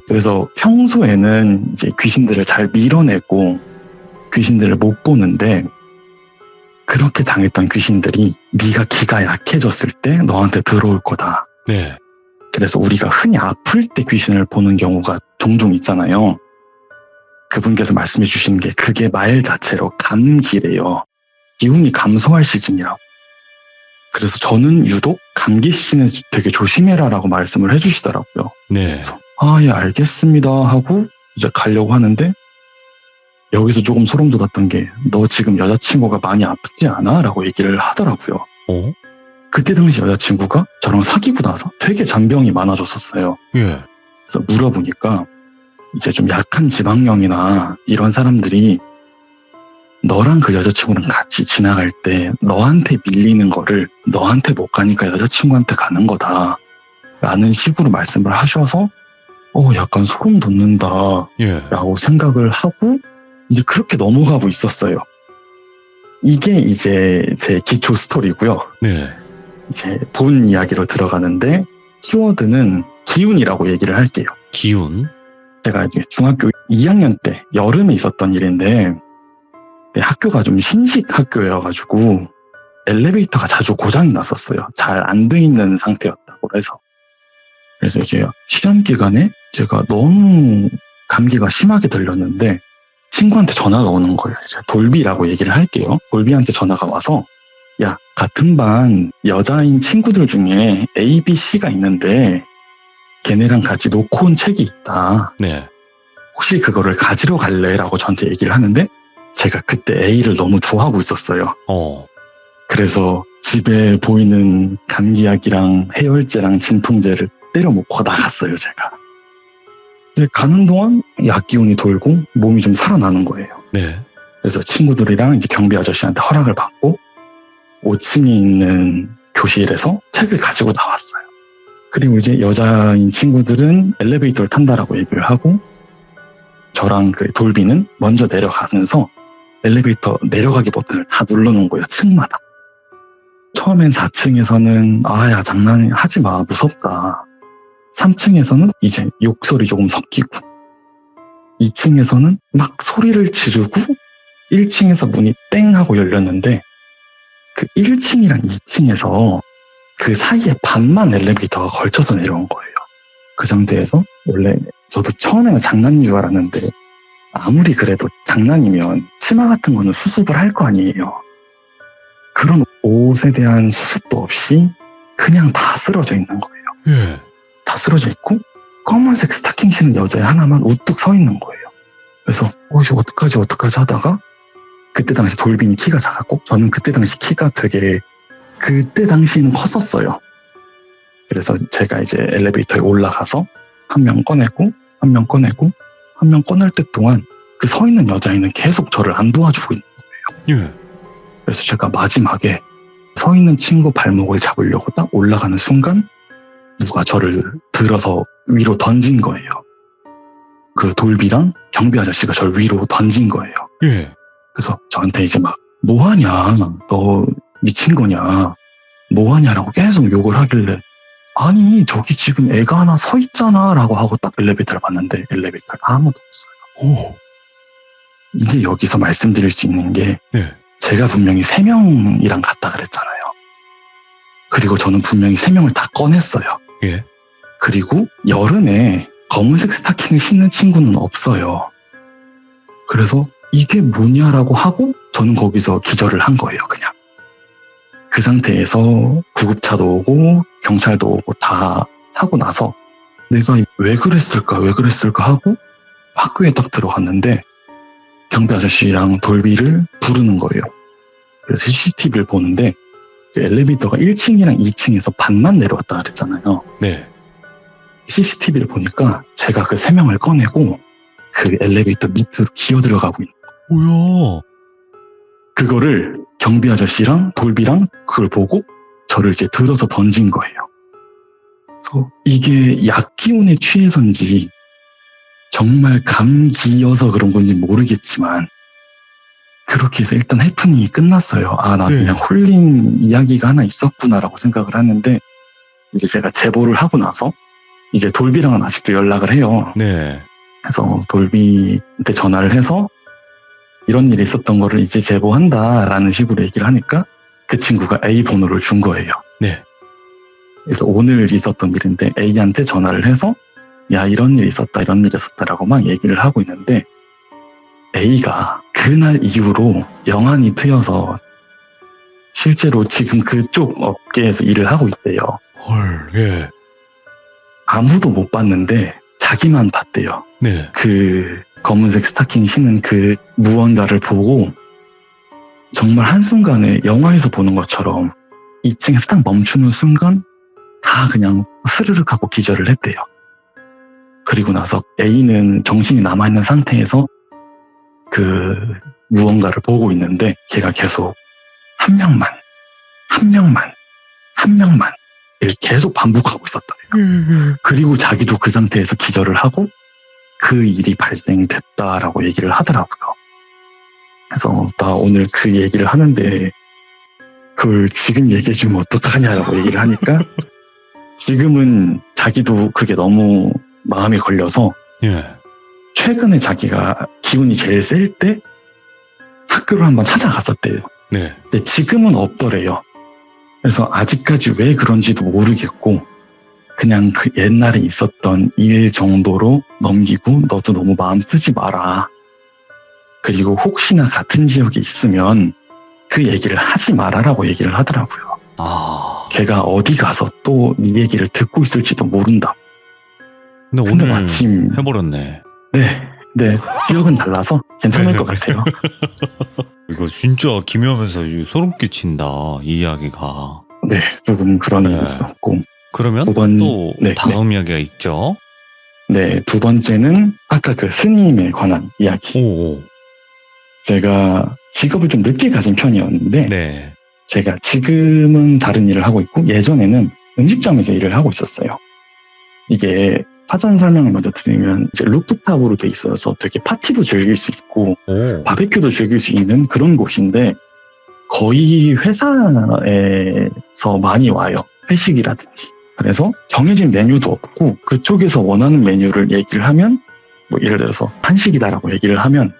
그래서 평소에는 이제 귀신들을 잘 밀어내고 귀신들을 못 보는데 그렇게 당했던 귀신들이 네가 기가 약해졌을 때 너한테 들어올 거다. 네. 그래서 우리가 흔히 아플 때 귀신을 보는 경우가 종종 있잖아요. 그분께서 말씀해 주신 게 그게 말 자체로 감기래요. 기운이 감소할 시즌이라고. 그래서 저는 유독 감기 시즌에 되게 조심해라라고 말씀을 해주시더라고요. 네. 그래서 예, 알겠습니다 하고 이제 가려고 하는데 여기서 조금 소름 돋았던 게 너 지금 여자친구가 많이 아프지 않아? 라고 얘기를 하더라고요. 그때 당시 여자친구가 저랑 사귀고 나서 되게 잔병이 많아졌었어요. 예. 그래서 물어보니까 이제 좀 약한 지방령이나 이런 사람들이 너랑 그 여자친구랑 같이 지나갈 때 너한테 밀리는 거를 너한테 못 가니까 여자친구한테 가는 거다 라는 식으로 말씀을 하셔서 약간 소름 돋는다 예. 라고 생각을 하고 이제 그렇게 넘어가고 있었어요. 이게 이제 제 기초 스토리고요. 네. 이제 본 이야기로 들어가는데 키워드는 기운이라고 얘기를 할게요. 기운. 제가 이제 중학교 2학년 때 여름에 있었던 일인데 학교가 좀 신식 학교여가지고 엘리베이터가 자주 고장이 났었어요. 잘 안 돼 있는 상태였다고 해서. 그래서 이제 시험 기간에 제가 너무 감기가 심하게 들렸는데 친구한테 전화가 오는 거예요. 이제 돌비라고 얘기를 할게요. 돌비한테 전화가 와서 야, 같은 반 여자인 친구들 중에 A, B, C가 있는데 걔네랑 같이 놓고 온 책이 있다. 네. 혹시 그거를 가지러 갈래? 라고 저한테 얘기를 하는데 제가 그때 A를 너무 좋아하고 있었어요. 그래서 집에 보이는 감기약이랑 해열제랑 진통제를 때려 먹고 나갔어요, 제가. 이제 가는 동안 약 기운이 돌고 몸이 좀 살아나는 거예요. 네. 그래서 친구들이랑 이제 경비 아저씨한테 허락을 받고 5층에 있는 교실에서 책을 가지고 나왔어요. 그리고 이제 여자인 친구들은 엘리베이터를 탄다라고 얘기를 하고 저랑 그 돌비는 먼저 내려가면서 엘리베이터 내려가기 버튼을 다 눌러놓은 거예요. 층마다. 처음엔 4층에서는 야 장난 하지 마 무섭다. 3층에서는 이제 욕설이 조금 섞이고 2층에서는 막 소리를 지르고 1층에서 문이 땡 하고 열렸는데 그 1층이랑 2층에서 그 사이에 반만 엘리베이터가 걸쳐서 내려온 거예요. 그 상태에서 원래 저도 처음에는 장난인 줄 알았는데 아무리 그래도 장난이면 치마 같은 거는 수습을 할 거 아니에요. 그런 옷에 대한 수습도 없이 그냥 다 쓰러져 있는 거예요. 예. 다 쓰러져 있고 검은색 스타킹 신은 여자 하나만 우뚝 서 있는 거예요. 그래서 이거 어떡하지 하다가 그때 당시 돌빈이 키가 작았고 저는 그때 당시 키가 되게 그때 당시는 컸었어요. 그래서 제가 이제 엘리베이터에 올라가서 한 명 꺼내고 한 명 꺼낼 때 동안 그 서 있는 여자애는 계속 저를 안 도와주고 있는 거예요. 예. 그래서 제가 마지막에 서 있는 친구 발목을 잡으려고 딱 올라가는 순간 누가 저를 들어서 위로 던진 거예요. 그 돌비랑 경비 아저씨가 저를 위로 던진 거예요. 예. 그래서 저한테 이제 막 뭐하냐, 너 미친 거냐, 뭐하냐라고 계속 욕을 하길래 아니 저기 지금 애가 하나 서 있잖아 라고 하고 딱 엘리베이터를 봤는데 엘리베이터에 아무도 없어요. 오. 이제 여기서 말씀드릴 수 있는 게 예. 제가 분명히 3명이랑 갔다 그랬잖아요. 그리고 저는 분명히 3명을 다 꺼냈어요. 예. 그리고 여름에 검은색 스타킹을 신는 친구는 없어요. 그래서 이게 뭐냐라고 하고 저는 거기서 기절을 한 거예요, 그냥. 그 상태에서 구급차도 오고 경찰도 오고 다 하고 나서 내가 왜 그랬을까 하고 학교에 딱 들어갔는데 경비 아저씨랑 돌비를 부르는 거예요. 그래서 CCTV를 보는데 엘리베이터가 1층이랑 2층에서 반만 내려왔다 그랬잖아요. 네. CCTV를 보니까 제가 그 3명을 꺼내고 그 엘리베이터 밑으로 기어 들어가고 있는 거예요. 뭐야? 그거를 경비 아저씨랑 돌비랑 그걸 보고 저를 이제 들어서 던진 거예요. 그래서 이게 약 기운에 취해서인지 정말 감기여서 그런 건지 모르겠지만 그렇게 해서 일단 해프닝이 끝났어요. 아, 나 그냥 홀린 이야기가 하나 있었구나라고 생각을 하는데 이제 제가 제보를 하고 나서 이제 돌비랑은 아직도 연락을 해요. 네. 그래서 돌비한테 전화를 해서 이런 일이 있었던 거를 이제 제보한다라는 식으로 얘기를 하니까 그 친구가 A 번호를 준 거예요. 네. 그래서 오늘 있었던 일인데 A한테 전화를 해서 야, 이런 일이 있었다라고 막 얘기를 하고 있는데 A가 그날 이후로 영안이 트여서 실제로 지금 그쪽 업계에서 일을 하고 있대요. 헐, 예. 아무도 못 봤는데 자기만 봤대요. 네. 그 검은색 스타킹 신은 그 무언가를 보고 정말 한순간에 영화에서 보는 것처럼 2층에서 딱 멈추는 순간 다 그냥 스르륵 하고 기절을 했대요. 그리고 나서 A는 정신이 남아있는 상태에서 그 무언가를 보고 있는데 걔가 계속 한 명만 이렇게 계속 반복하고 있었다. 그리고 자기도 그 상태에서 기절을 하고 그 일이 발생됐다라고 얘기를 하더라고요. 그래서 나 오늘 그 얘기를 하는데 그걸 지금 얘기해주면 어떡하냐라고 얘기를 하니까 지금은 자기도 그게 너무 마음에 걸려서 예. 최근에 자기가 기운이 제일 셀 때 학교를 한번 찾아갔었대요. 네. 근데 지금은 없더래요. 그래서 아직까지 왜 그런지도 모르겠고 그냥 그 옛날에 있었던 일 정도로 넘기고 너도 너무 마음 쓰지 마라. 그리고 혹시나 같은 지역에 있으면 그 얘기를 하지 말아라고 얘기를 하더라고요. 아. 걔가 어디 가서 또 네 얘기를 듣고 있을지도 모른다. 근데 근데 오늘 마침 해버렸네. 네, 지역은 달라서 괜찮을 것 같아요. 이거 진짜 기묘하면서 소름 끼친다, 이 이야기가. 네, 조금 그런 네. 일이 있었고. 그러면 또 네, 다음 이야기가 있죠. 네, 두 번째는 아까 그 스님에 관한 이야기. 오. 제가 직업을 좀 늦게 가진 편이었는데 네. 제가 지금은 다른 일을 하고 있고 예전에는 음식점에서 일을 하고 있었어요. 이게 사전 설명을 먼저 드리면 이제 루프탑으로 돼 있어서 되게 파티도 즐길 수 있고 오. 바베큐도 즐길 수 있는 그런 곳인데 거의 회사에서 많이 와요. 회식이라든지. 그래서 정해진 메뉴도 없고 그쪽에서 원하는 메뉴를 얘기를 하면 뭐 예를 들어서 한식이다라고 얘기를 하면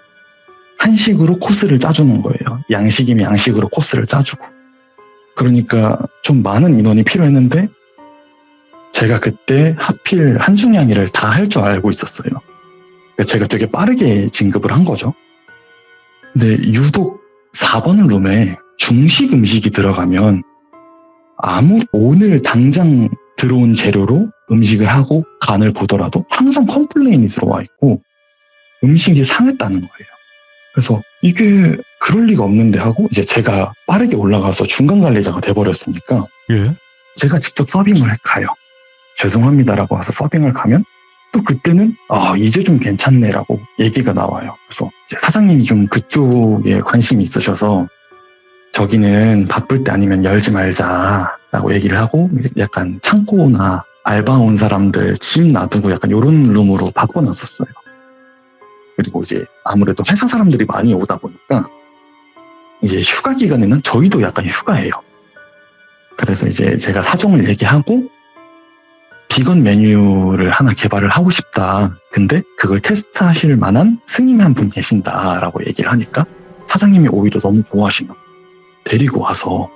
한식으로 코스를 짜주는 거예요. 양식이면 양식으로 코스를 짜주고. 그러니까 좀 많은 인원이 필요했는데 제가 그때 하필 한중양이를 다 할 줄 알고 있었어요. 그러니까 제가 되게 빠르게 진급을 한 거죠. 근데 유독 4번 룸에 중식 음식이 들어가면 오늘 당장 들어온 재료로 음식을 하고 간을 보더라도 항상 컴플레인이 들어와 있고 음식이 상했다는 거예요. 그래서 이게 그럴 리가 없는데 하고 이제 제가 빠르게 올라가서 중간 관리자가 돼버렸으니까 예? 제가 직접 서빙을 가요. 죄송합니다라고 와서 서빙을 가면 또 그때는 이제 좀 괜찮네라고 얘기가 나와요. 그래서 이제 사장님이 좀 그쪽에 관심이 있으셔서 저기는 바쁠 때 아니면 열지 말자라고 얘기를 하고 약간 창고나 알바 온 사람들 짐 놔두고 약간 이런 룸으로 바꿔놨었어요. 그리고 이제 아무래도 회사 사람들이 많이 오다 보니까 이제 휴가 기간에는 저희도 약간 휴가예요. 그래서 이제 제가 사정을 얘기하고 비건 메뉴를 하나 개발을 하고 싶다. 근데 그걸 테스트하실 만한 스님이 한 분 계신다라고 얘기를 하니까 사장님이 오히려 너무 좋아하시는 거예요. 데리고 와서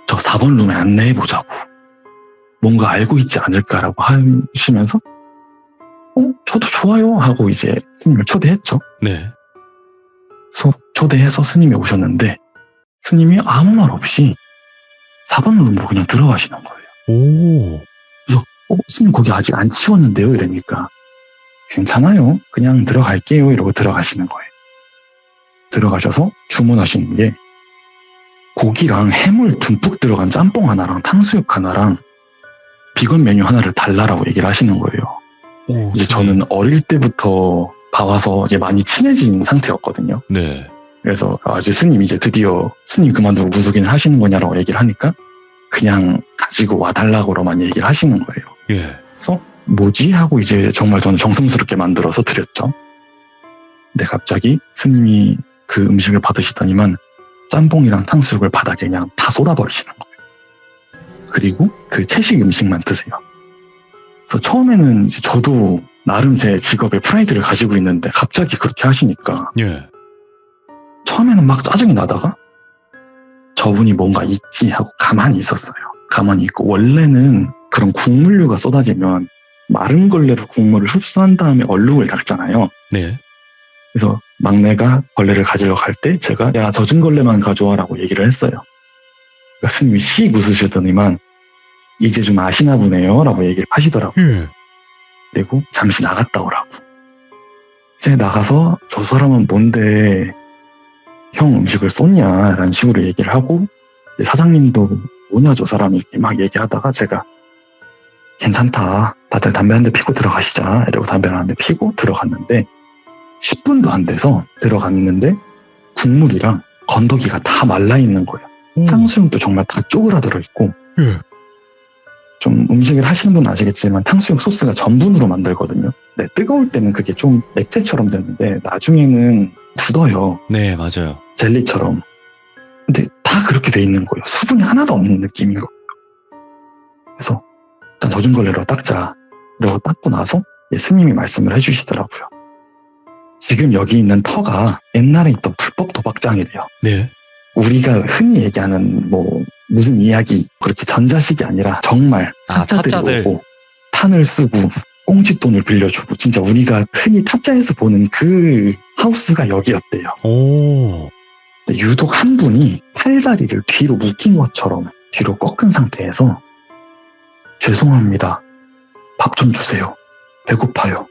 저 4번 룸에 안내해보자고. 뭔가 알고 있지 않을까라고 하시면서 저도 좋아요 하고 이제 스님을 초대했죠. 네. 그래서 초대해서 스님이 오셨는데 스님이 아무 말 없이 4번 룸으로 그냥 들어가시는 거예요. 오. 그래서 스님 거기 아직 안 치웠는데요 이러니까 괜찮아요 그냥 들어갈게요 이러고 들어가시는 거예요. 들어가셔서 주문하시는 게 고기랑 해물 듬뿍 들어간 짬뽕 하나랑 탕수육 하나랑 비건 메뉴 하나를 달라라고 얘기를 하시는 거예요. 오, 이제 저는 어릴 때부터 봐와서 이제 많이 친해진 상태였거든요. 네. 그래서 이제 스님 이제 드디어 스님 그만두고 무속인을 하시는 거냐라고 얘기를 하니까 그냥 가지고 와달라고로만 얘기를 하시는 거예요. 예. 그래서 뭐지? 하고 이제 정말 저는 정성스럽게 만들어서 드렸죠. 근데 갑자기 스님이 그 음식을 받으시더니만 짬뽕이랑 탕수육을 바닥에 그냥 다 쏟아버리시는 거예요. 그리고 그 채식 음식만 드세요. 그래서 처음에는 이제 저도 나름 제 직업에 프라이드를 가지고 있는데 갑자기 그렇게 하시니까 예. 처음에는 막 짜증이 나다가 저분이 뭔가 있지 하고 가만히 있었어요. 가만히 있고 원래는 그런 국물류가 쏟아지면 마른 걸레로 국물을 흡수한 다음에 얼룩을 닦잖아요. 네. 그래서 막내가 걸레를 가지러 갈 때 제가 야 젖은 걸레만 가져와라고 얘기를 했어요. 그러니까 스님이 씩 웃으시더니만 이제 좀 아시나 보네요 라고 얘기를 하시더라고요. 예. 그리고 잠시 나갔다 오라고. 이제 나가서 저 사람은 뭔데 형 음식을 쏟냐 라는 식으로 얘기를 하고 사장님도 뭐냐 저 사람이 이렇게 막 얘기하다가 제가 괜찮다 다들 담배 한 대 피고 들어가시자 이러고 담배를 한 대 피고 들어갔는데 10분도 안 돼서 들어갔는데 국물이랑 건더기가 다 말라있는 거예요. 탕수육도 정말 다 쪼그라들어 있고 예. 좀 음식을 하시는 분은 아시겠지만 탕수육 소스가 전분으로 만들거든요. 네, 뜨거울 때는 그게 좀 액체처럼 되는데 나중에는 굳어요. 네, 맞아요. 젤리처럼. 근데 다 그렇게 돼 있는 거예요. 수분이 하나도 없는 느낌인 거예요. 그래서 일단 젖은 걸레로 닦자. 이러고 닦고 나서 스님이 말씀을 해주시더라고요. 지금 여기 있는 터가 옛날에 있던 불법 도박장이래요. 네. 우리가 흔히 얘기하는 무슨 이야기 그렇게 전자식이 아니라 정말 타짜들이 오고 탄을 쓰고 꽁짓돈을 빌려주고 진짜 우리가 흔히 타짜에서 보는 그 하우스가 여기였대요. 오. 유독 한 분이 팔다리를 뒤로 묶인 것처럼 뒤로 꺾은 상태에서 죄송합니다. 밥 좀 주세요. 배고파요.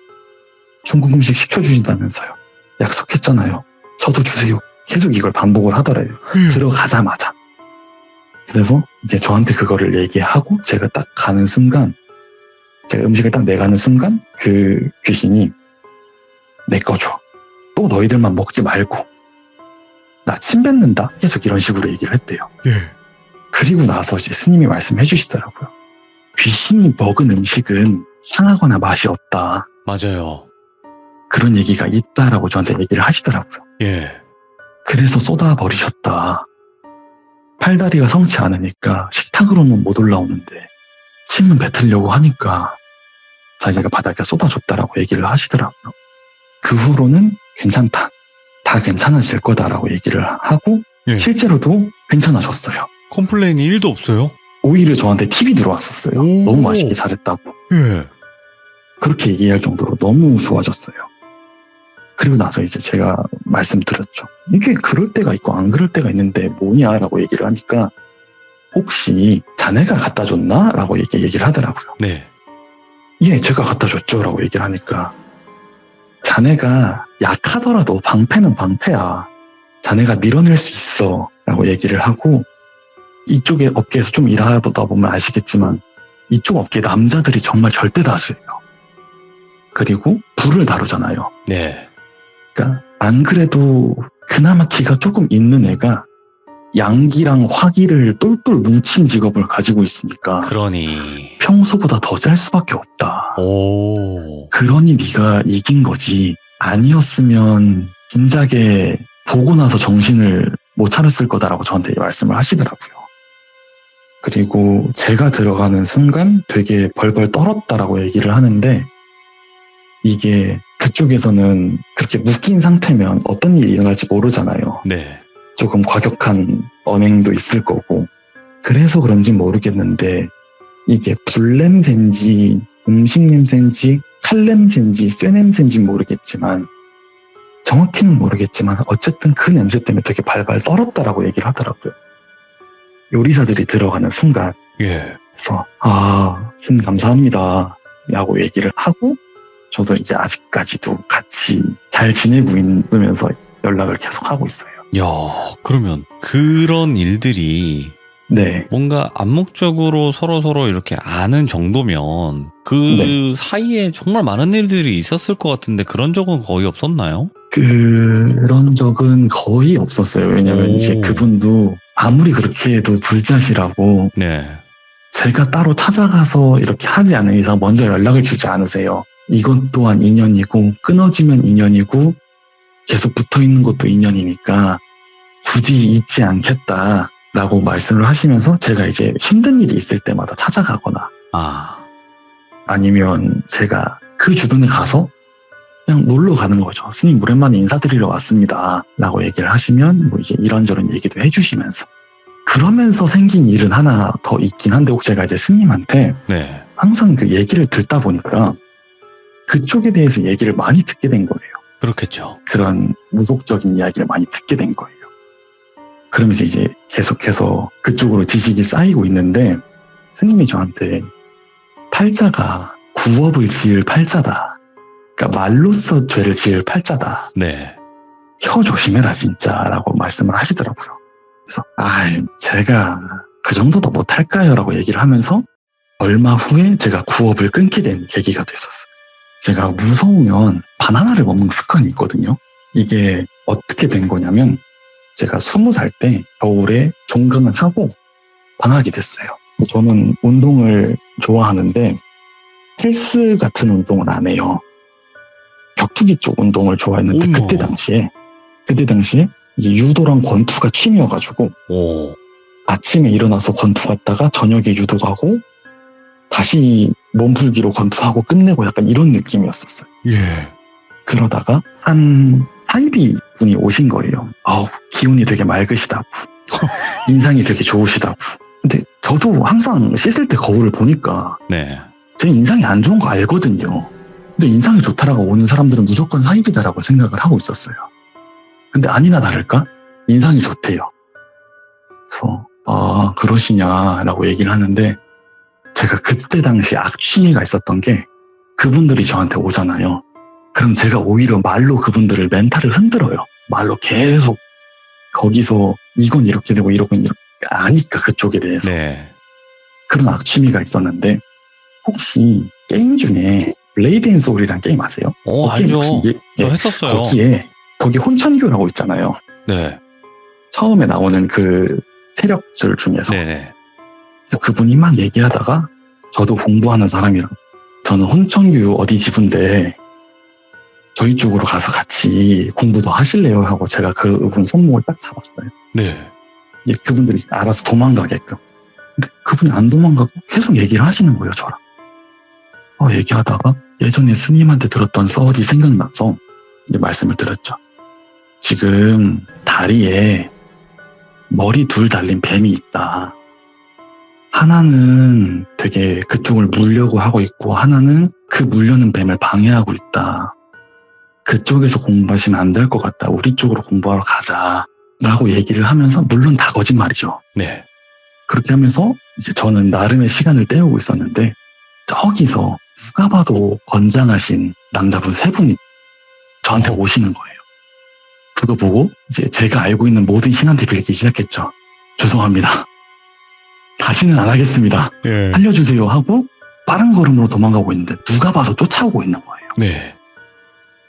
중국 음식 시켜주신다면서요. 약속했잖아요. 저도 주세요. 계속 이걸 반복을 하더래요. 들어가자마자. 그래서 이제 저한테 그거를 얘기하고 제가 딱 가는 순간 제가 음식을 딱 내가는 순간 그 귀신이 내 거 줘. 또 너희들만 먹지 말고 나 침 뱉는다. 계속 이런 식으로 얘기를 했대요. 예. 그리고 나서 이제 스님이 말씀해 주시더라고요. 귀신이 먹은 음식은 상하거나 맛이 없다. 맞아요. 그런 얘기가 있다라고 저한테 얘기를 하시더라고요. 예. 그래서 쏟아버리셨다. 팔다리가 성치 않으니까 식탁으로는 못 올라오는데 침은 뱉으려고 하니까 자기가 바닥에 쏟아줬다라고 얘기를 하시더라고요. 그 후로는 괜찮다. 다 괜찮아질 거다라고 얘기를 하고 예. 실제로도 괜찮아졌어요. 컴플레인이 1도 없어요? 오히려 저한테 팁이 들어왔었어요. 오. 너무 맛있게 잘했다고. 예. 그렇게 얘기할 정도로 너무 좋아졌어요. 그리고 나서 이제 제가 말씀드렸죠. 이게 그럴 때가 있고 안 그럴 때가 있는데 뭐냐라고 얘기를 하니까 혹시 자네가 갖다 줬나? 라고 얘기를 하더라고요. 네. 예, 제가 갖다 줬죠. 라고 얘기를 하니까 자네가 약하더라도 방패는 방패야. 자네가 밀어낼 수 있어. 라고 얘기를 하고 이쪽에 업계에서 좀 일하다 보면 아시겠지만 이쪽 업계 남자들이 정말 절대 다수예요. 그리고 불을 다루잖아요. 네. 그러니까 안 그래도 그나마 기가 조금 있는 애가 양기랑 화기를 똘똘 뭉친 직업을 가지고 있으니까 그러니. 평소보다 더 셀 수밖에 없다. 오. 그러니 네가 이긴 거지. 아니었으면 진작에 보고 나서 정신을 못 차렸을 거다라고 저한테 말씀을 하시더라고요. 그리고 제가 들어가는 순간 되게 벌벌 떨었다라고 얘기를 하는데 이게 그쪽에서는 그렇게 묶인 상태면 어떤 일이 일어날지 모르잖아요. 네. 조금 과격한 언행도 있을 거고 그래서 그런지 모르겠는데 이게 불냄새인지 음식 냄새인지 칼 냄새인지 쇠 냄새인지 모르겠지만 정확히는 모르겠지만 어쨌든 그 냄새 때문에 되게 발발 떨었다라고 얘기를 하더라고요. 요리사들이 들어가는 순간 예. 그래서 스님 감사합니다 라고 얘기를 하고 저도 이제 아직까지도 같이 잘 지내고 있으면서 연락을 계속 하고 있어요. 야, 그러면 그런 일들이 네. 뭔가 암묵적으로 서로 이렇게 아는 정도면 그 네. 사이에 정말 많은 일들이 있었을 것 같은데 그런 적은 거의 없었나요? 그런 적은 거의 없었어요. 왜냐면 이제 그분도 아무리 그렇게 해도 불자시라고 네. 제가 따로 찾아가서 이렇게 하지 않은 이상 먼저 연락을 주지 않으세요. 이것 또한 인연이고 끊어지면 인연이고 계속 붙어있는 것도 인연이니까 굳이 잊지 않겠다라고 말씀을 하시면서 제가 이제 힘든 일이 있을 때마다 찾아가거나 아니면 제가 그 주변에 가서 그냥 놀러 가는 거죠. 스님 오랜만에 인사드리러 왔습니다 라고 얘기를 하시면 뭐 이제 이런저런 얘기도 해주시면서 그러면서 생긴 일은 하나 더 있긴 한데 혹시 제가 이제 스님한테 네. 항상 그 얘기를 듣다 보니까 그쪽에 대해서 얘기를 많이 듣게 된 거예요. 그렇겠죠. 그런 무속적인 이야기를 많이 듣게 된 거예요. 그러면서 이제 계속해서 그쪽으로 지식이 쌓이고 있는데 스님이 저한테 팔자가 구업을 지을 팔자다. 그러니까 말로써 죄를 지을 팔자다. 네. 혀 조심해라 진짜라고 말씀을 하시더라고요. 그래서 제가 그 정도도 못할까요? 라고 얘기를 하면서 얼마 후에 제가 구업을 끊게 된 계기가 됐었어요. 제가 무서우면 바나나를 먹는 습관이 있거든요. 이게 어떻게 된 거냐면 제가 20살 때 겨울에 종강을 하고 방학이 됐어요. 저는 운동을 좋아하는데 헬스 같은 운동은 안 해요. 격투기 쪽 운동을 좋아했는데 그때 당시에 이 유도랑 권투가 취미여가지고 아침에 일어나서 권투 갔다가 저녁에 유도 가고 다시 몸풀기로 권투하고 끝내고 약간 이런 느낌이었었어요. 예. 그러다가 한 사이비 분이 오신 거예요. 기운이 되게 맑으시다고. 인상이 되게 좋으시다고. 근데 저도 항상 씻을 때 거울을 보니까 네. 제 인상이 안 좋은 거 알거든요. 근데 인상이 좋다라고 오는 사람들은 무조건 사이비다라고 생각을 하고 있었어요. 근데 아니나 다를까 인상이 좋대요. 그래서 그러시냐라고 얘기를 하는데 제가 그때 당시 악취미가 있었던 게 그분들이 저한테 오잖아요. 그럼 제가 오히려 말로 그분들을 멘탈을 흔들어요. 말로 계속 거기서 이건 이렇게 되고 이건 이렇게 아니까 그쪽에 대해서. 네. 그런 악취미가 있었는데 혹시 게임 중에 블레이드 앤 소울이라는 게임 아세요? 알죠. 저 했었어요. 거기 혼천교라고 있잖아요. 네. 처음에 나오는 그 세력들 중에서. 네네. 그래서 그분이 막 얘기하다가 저도 공부하는 사람이라 저는 혼천교 어디 지부인데 저희 쪽으로 가서 같이 공부 더 하실래요? 하고 제가 그분 손목을 딱 잡았어요. 네. 이제 그분들이 알아서 도망가게끔. 근데 그분이 안 도망가고 계속 얘기를 하시는 거예요, 저랑. 얘기하다가 예전에 스님한테 들었던 썰이 생각나서 이제 말씀을 드렸죠. 지금 다리에 머리 둘 달린 뱀이 있다. 하나는 되게 그쪽을 물려고 하고 있고 하나는 그 물려는 뱀을 방해하고 있다. 그쪽에서 공부하시면 안 될 것 같다. 우리 쪽으로 공부하러 가자. 라고 얘기를 하면서, 물론 다 거짓말이죠. 네. 그렇게 하면서 이제 저는 나름의 시간을 때우고 있었는데, 저기서 누가 봐도 건장하신 남자분 3분이 저한테 오시는 거예요. 그거 보고 이제 제가 알고 있는 모든 신한테 빌리기 시작했죠. 죄송합니다. 다시는 안 하겠습니다. 예. 살려주세요 하고 빠른 걸음으로 도망가고 있는데 누가 봐도 쫓아오고 있는 거예요. 네.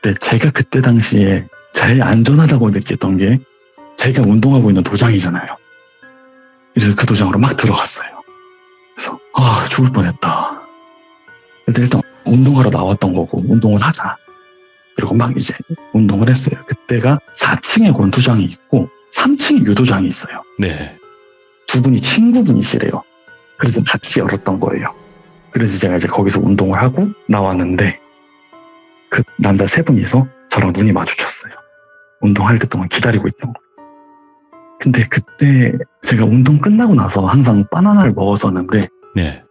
근데 제가 그때 당시에 제일 안전하다고 느꼈던 게 제가 운동하고 있는 도장이잖아요. 그래서 그 도장으로 막 들어갔어요. 그래서 죽을 뻔했다. 근데 일단 운동하러 나왔던 거고 운동을 하자. 그리고 막 이제 운동을 했어요. 그때가 4층에 권투장이 있고 3층에 유도장이 있어요. 네. 두 분이 친구분이시래요. 그래서 같이 열었던 거예요. 그래서 제가 이제 거기서 운동을 하고 나왔는데 그 남자 3분이서 저랑 눈이 마주쳤어요. 운동할 때 동안 기다리고 있던 거예요. 근데 그때 제가 운동 끝나고 나서 항상 바나나를 먹었었는데 네.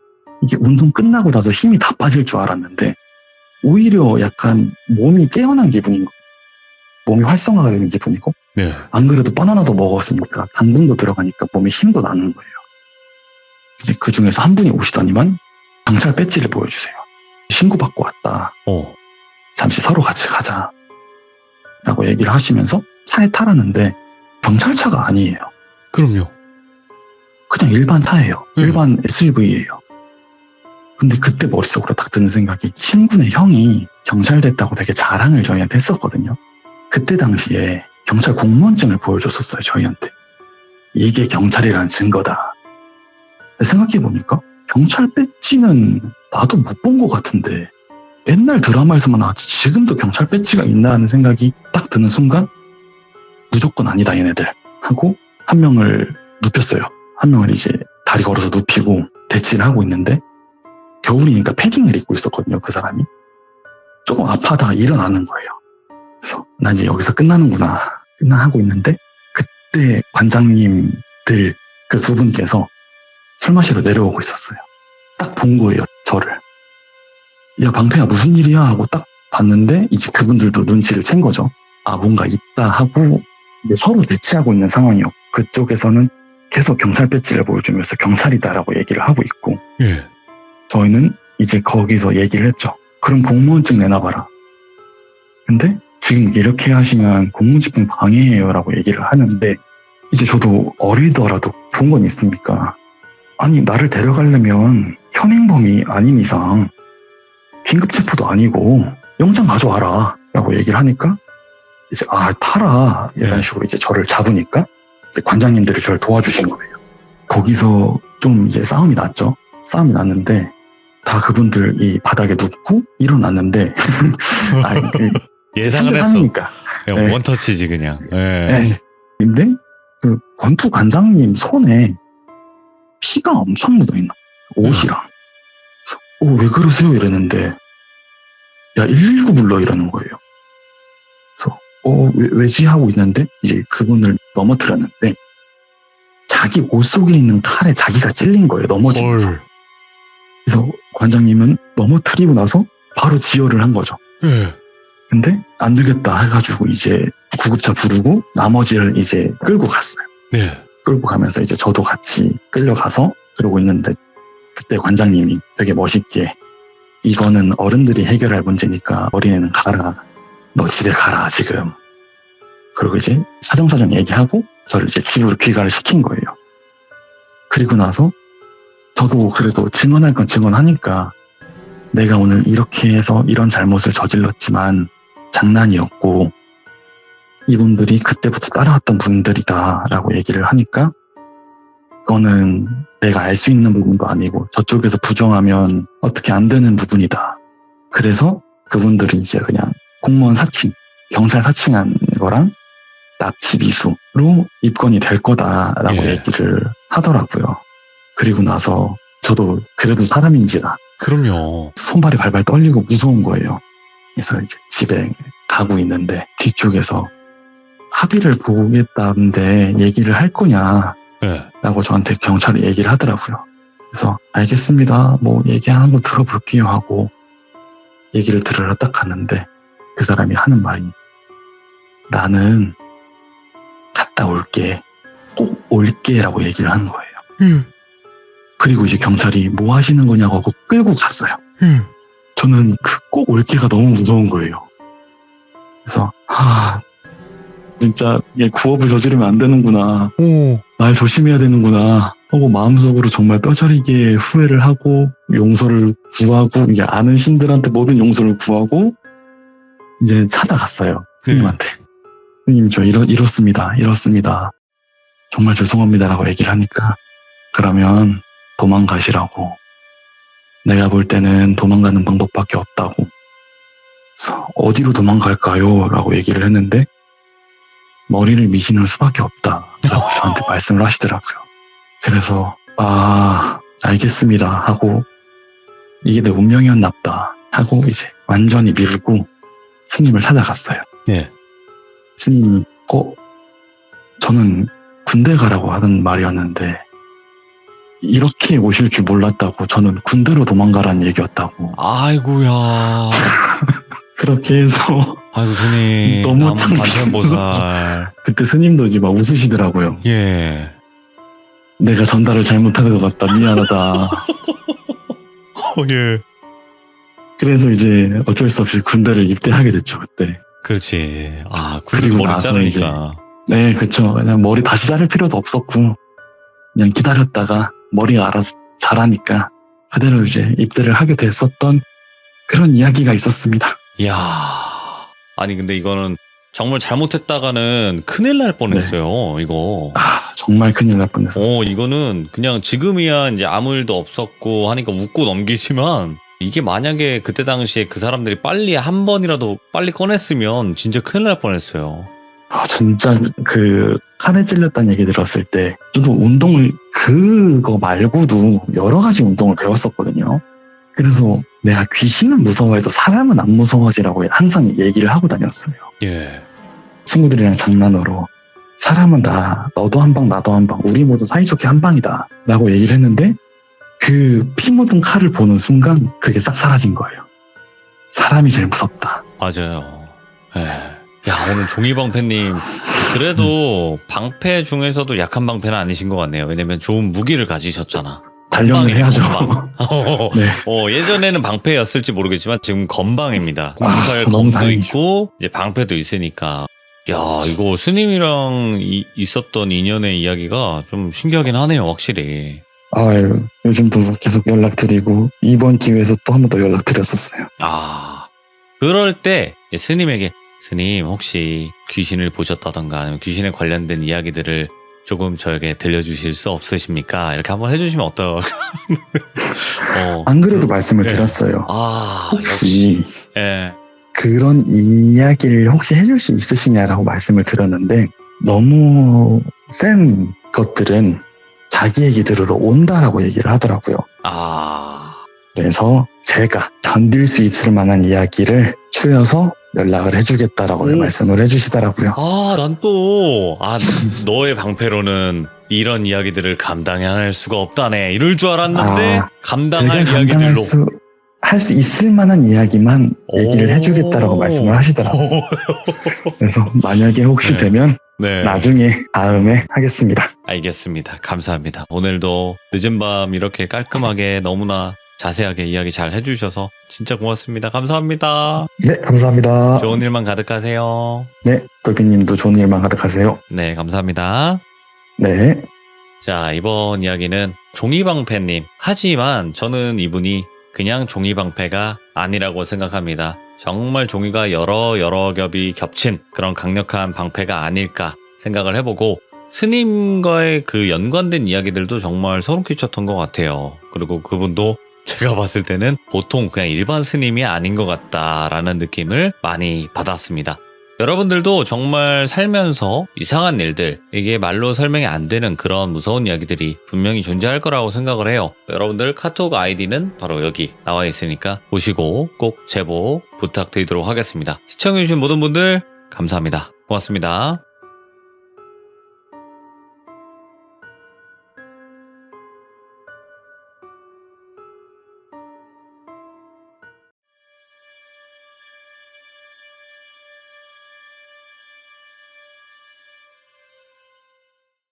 이게 운동 끝나고 나서 힘이 다 빠질 줄 알았는데 오히려 약간 몸이 깨어난 기분인 거예요. 몸이 활성화가 되는 기분이고 네. 안 그래도 바나나도 먹었으니까 당분도 들어가니까 몸에 힘도 나는 거예요. 이제 그 중에서 한 분이 오시더니만 경찰 배지를 보여주세요. 신고받고 왔다. 잠시 서로 같이 가자. 라고 얘기를 하시면서 차에 타라는데 경찰차가 아니에요. 그럼요. 그냥 일반 차예요. 일반 SUV예요. 근데 그때 머릿속으로 딱 드는 생각이 친구네 형이 경찰 됐다고 되게 자랑을 저희한테 했었거든요. 그때 당시에 경찰 공무원증을 보여줬었어요, 저희한테. 이게 경찰이라는 증거다. 근데 생각해보니까 경찰 배지는 나도 못 본 것 같은데 옛날 드라마에서만 나왔지 지금도 경찰 배지가 있나라는 생각이 딱 드는 순간 무조건 아니다 얘네들 하고 한 명을 눕혔어요. 한 명을 이제 다리 걸어서 눕히고 대치를 하고 있는데 겨울이니까 패딩을 입고 있었거든요. 그 사람이. 조금 아파하다가 일어나는 거예요. 그래서 나 이제 여기서 끝나는구나. 하고 있는데 그때 관장님들 그 두 분께서 술 마시러 내려오고 있었어요. 딱 본 거예요. 저를. 야 방패야 무슨 일이야 하고 딱 봤는데 이제 그분들도 눈치를 챈 거죠. 뭔가 있다 하고 이제 서로 대치하고 있는 상황이었고 그쪽에서는 계속 경찰 배지를 보여주면서 경찰이다라고 얘기를 하고 있고 예. 저희는 이제 거기서 얘기를 했죠. 그럼 공무원증 내놔봐라. 근데 지금 이렇게 하시면 공무집행 방해예요 라고 얘기를 하는데 이제 저도 어리더라도 본 건 있습니까? 아니 나를 데려가려면 현행범이 아닌 이상 긴급체포도 아니고 영장 가져와라 라고 얘기를 하니까 이제 타라 이런 식으로 이제 저를 잡으니까 이제 관장님들이 저를 도와주신 거예요. 거기서 좀 이제 싸움이 났죠. 싸움이 났는데 다 그분들 이 바닥에 눕고 일어났는데 예상을 했어. 상대방이니까. 그냥 원터치지 그냥. 네. 근데 그 권투 관장님 손에 피가 엄청 묻어있나 옷이랑. 그래서 왜 그러세요 이랬는데 야 119 불러 이러는 거예요. 그래서 왜지 하고 있는데 이제 그분을 넘어뜨렸는데 자기 옷 속에 있는 칼에 자기가 찔린 거예요. 넘어지면서. 그래서 관장님은 넘어뜨리고 나서 바로 지혈을 한 거죠. 근데 안 되겠다 해가지고 이제 구급차 부르고 나머지를 이제 끌고 갔어요. 네. 끌고 가면서 이제 저도 같이 끌려가서 그러고 있는데 그때 관장님이 되게 멋있게 이거는 어른들이 해결할 문제니까 어린애는 가라. 너 집에 가라 지금. 그리고 이제 사정사정 얘기하고 저를 이제 집으로 귀가를 시킨 거예요. 그리고 나서 저도 그래도 증언할 건 증언하니까 내가 오늘 이렇게 해서 이런 잘못을 저질렀지만 장난이었고 이분들이 그때부터 따라왔던 분들이다 라고 얘기를 하니까 그거는 내가 알 수 있는 부분도 아니고 저쪽에서 부정하면 어떻게 안 되는 부분이다. 그래서 그분들이 이제 그냥 공무원 사칭, 경찰 사칭한 거랑 납치 미수로 입건이 될 거다라고 얘기를 하더라고요. 그리고 나서 저도 그래도 사람인지라 그럼요. 손발이 발발 떨리고 무서운 거예요. 그래서 이제 집에 가고 있는데 뒤쪽에서 합의를 보겠다는데 얘기를 할 거냐 라고 저한테 경찰이 얘기를 하더라고요. 그래서 알겠습니다. 뭐 얘기하는 거 들어볼게요 하고 얘기를 들으러 딱 갔는데 그 사람이 하는 말이 나는 갔다 올게. 꼭 올게 라고 얘기를 하는 거예요. 그리고 이제 경찰이 뭐 하시는 거냐고 하고 끌고 갔어요. 저는 그 꼭 올게가 너무 무서운 거예요. 그래서 진짜 얘 구업을 저지르면 안 되는구나. 날 조심해야 되는구나 하고 마음속으로 정말 뼈저리게 후회를 하고 용서를 구하고 이게 아는 신들한테 모든 용서를 구하고 이제 찾아갔어요. 스님한테. 스님 저 이렇습니다. 정말 죄송합니다라고 얘기를 하니까 그러면 도망가시라고. 내가 볼 때는 도망가는 방법밖에 없다고. 그래서 어디로 도망갈까요? 라고 얘기를 했는데 머리를 미시는 수밖에 없다 라고 저한테 말씀을 하시더라고요. 그래서 알겠습니다 하고 이게 내 운명이었나 보다 하고 이제 완전히 밀고 스님을 찾아갔어요. 예. 스님이 저는 군대 가라고 하던 말이었는데 이렇게 오실 줄 몰랐다고. 저는 군대로 도망가라는 얘기였다고. 아이고야. 그렇게 해서 아이고 스님 너무 남은 창피해서 반찬보살. 그때 스님도 이제 막 웃으시더라고요. 예. 내가 전달을 잘못하는 것 같다. 미안하다. 예. 그래서 이제 어쩔 수 없이 군대를 입대하게 됐죠 그때. 그렇지. 그리고 그리고 머리 나서 자르니까. 네, 그쵸. 그냥 머리 다시 자를 필요도 없었고 그냥 기다렸다가 머리가 알아서 자라니까 그대로 이제 입대를 하게 됐었던 그런 이야기가 있었습니다. 이야. 아니 근데 이거는 정말 잘못했다가는 큰일 날 뻔했어요. 이거. 정말 큰일 날 뻔했었어요. 이거는 그냥 지금이야 이제 아무 일도 없었고 하니까 웃고 넘기지만 이게 만약에 그때 당시에 그 사람들이 빨리 한 번이라도 빨리 꺼냈으면 진짜 큰일 날 뻔했어요. 진짜 그 칼에 찔렸다는 얘기 들었을 때 저도 운동을 그거 말고도 여러 가지 운동을 배웠었거든요. 그래서 내가 귀신은 무서워해도 사람은 안 무서워지라고 항상 얘기를 하고 다녔어요. 예. 친구들이랑 장난으로 사람은 다 너도 한 방 나도 한 방 우리 모두 사이좋게 한 방이다 라고 얘기를 했는데 그 피 묻은 칼을 보는 순간 그게 싹 사라진 거예요. 사람이 제일 무섭다. 맞아요. 예. 야, 오늘 종이방패님, 그래도 방패 중에서도 약한 방패는 아니신 것 같네요. 왜냐면 좋은 무기를 가지셨잖아. 단련을 건방이네, 해야죠. 건방. 네. 예전에는 방패였을지 모르겠지만 지금 건방입니다. 공팔 너무 검도 다행이죠. 있고 이제 방패도 있으니까. 야, 이거 스님이랑 있었던 인연의 이야기가 좀 신기하긴 하네요, 확실히. 요즘도 계속 연락드리고 이번 기회에서 또 한 번 더 연락드렸었어요. 그럴 때 이제 스님에게 스님 혹시 귀신을 보셨다던가 아니면 귀신에 관련된 이야기들을 조금 저에게 들려주실 수 없으십니까? 이렇게 한번 해주시면 안 그래도 말씀을 드렸어요. 혹시 역시. 예. 그런 이야기를 혹시 해줄 수 있으시냐라고 말씀을 드렸는데 너무 센 것들은 자기 얘기 들으러 온다라고 얘기를 하더라고요. 그래서 제가 견딜 수 있을 만한 이야기를 추려서 연락을 해주겠다라고 말씀을 해주시더라고요. 난 또 너의 방패로는 이런 이야기들을 감당할 수가 없다네 이럴 줄 알았는데 감당할 제가 이야기들로 할 수 있을 만한 이야기만 얘기를 해주겠다라고 말씀을 하시더라고요. 그래서 만약에 혹시 되면 나중에 다음에 하겠습니다. 알겠습니다. 감사합니다. 오늘도 늦은 밤 이렇게 깔끔하게 너무나 자세하게 이야기 잘 해주셔서 진짜 고맙습니다. 감사합니다. 네, 감사합니다. 좋은 일만 가득하세요. 네, 돌비님도 좋은 일만 가득하세요. 네, 감사합니다. 네. 자, 이번 이야기는 종이방패님. 하지만 저는 이분이 그냥 종이방패가 아니라고 생각합니다. 정말 종이가 여러 겹이 겹친 그런 강력한 방패가 아닐까 생각을 해보고 스님과의 그 연관된 이야기들도 정말 소름 끼쳤던 것 같아요. 그리고 그분도 제가 봤을 때는 보통 그냥 일반 스님이 아닌 것 같다라는 느낌을 많이 받았습니다. 여러분들도 정말 살면서 이상한 일들, 이게 말로 설명이 안 되는 그런 무서운 이야기들이 분명히 존재할 거라고 생각을 해요. 여러분들 카톡 아이디는 바로 여기 나와 있으니까 보시고 꼭 제보 부탁드리도록 하겠습니다. 시청해주신 모든 분들 감사합니다. 고맙습니다.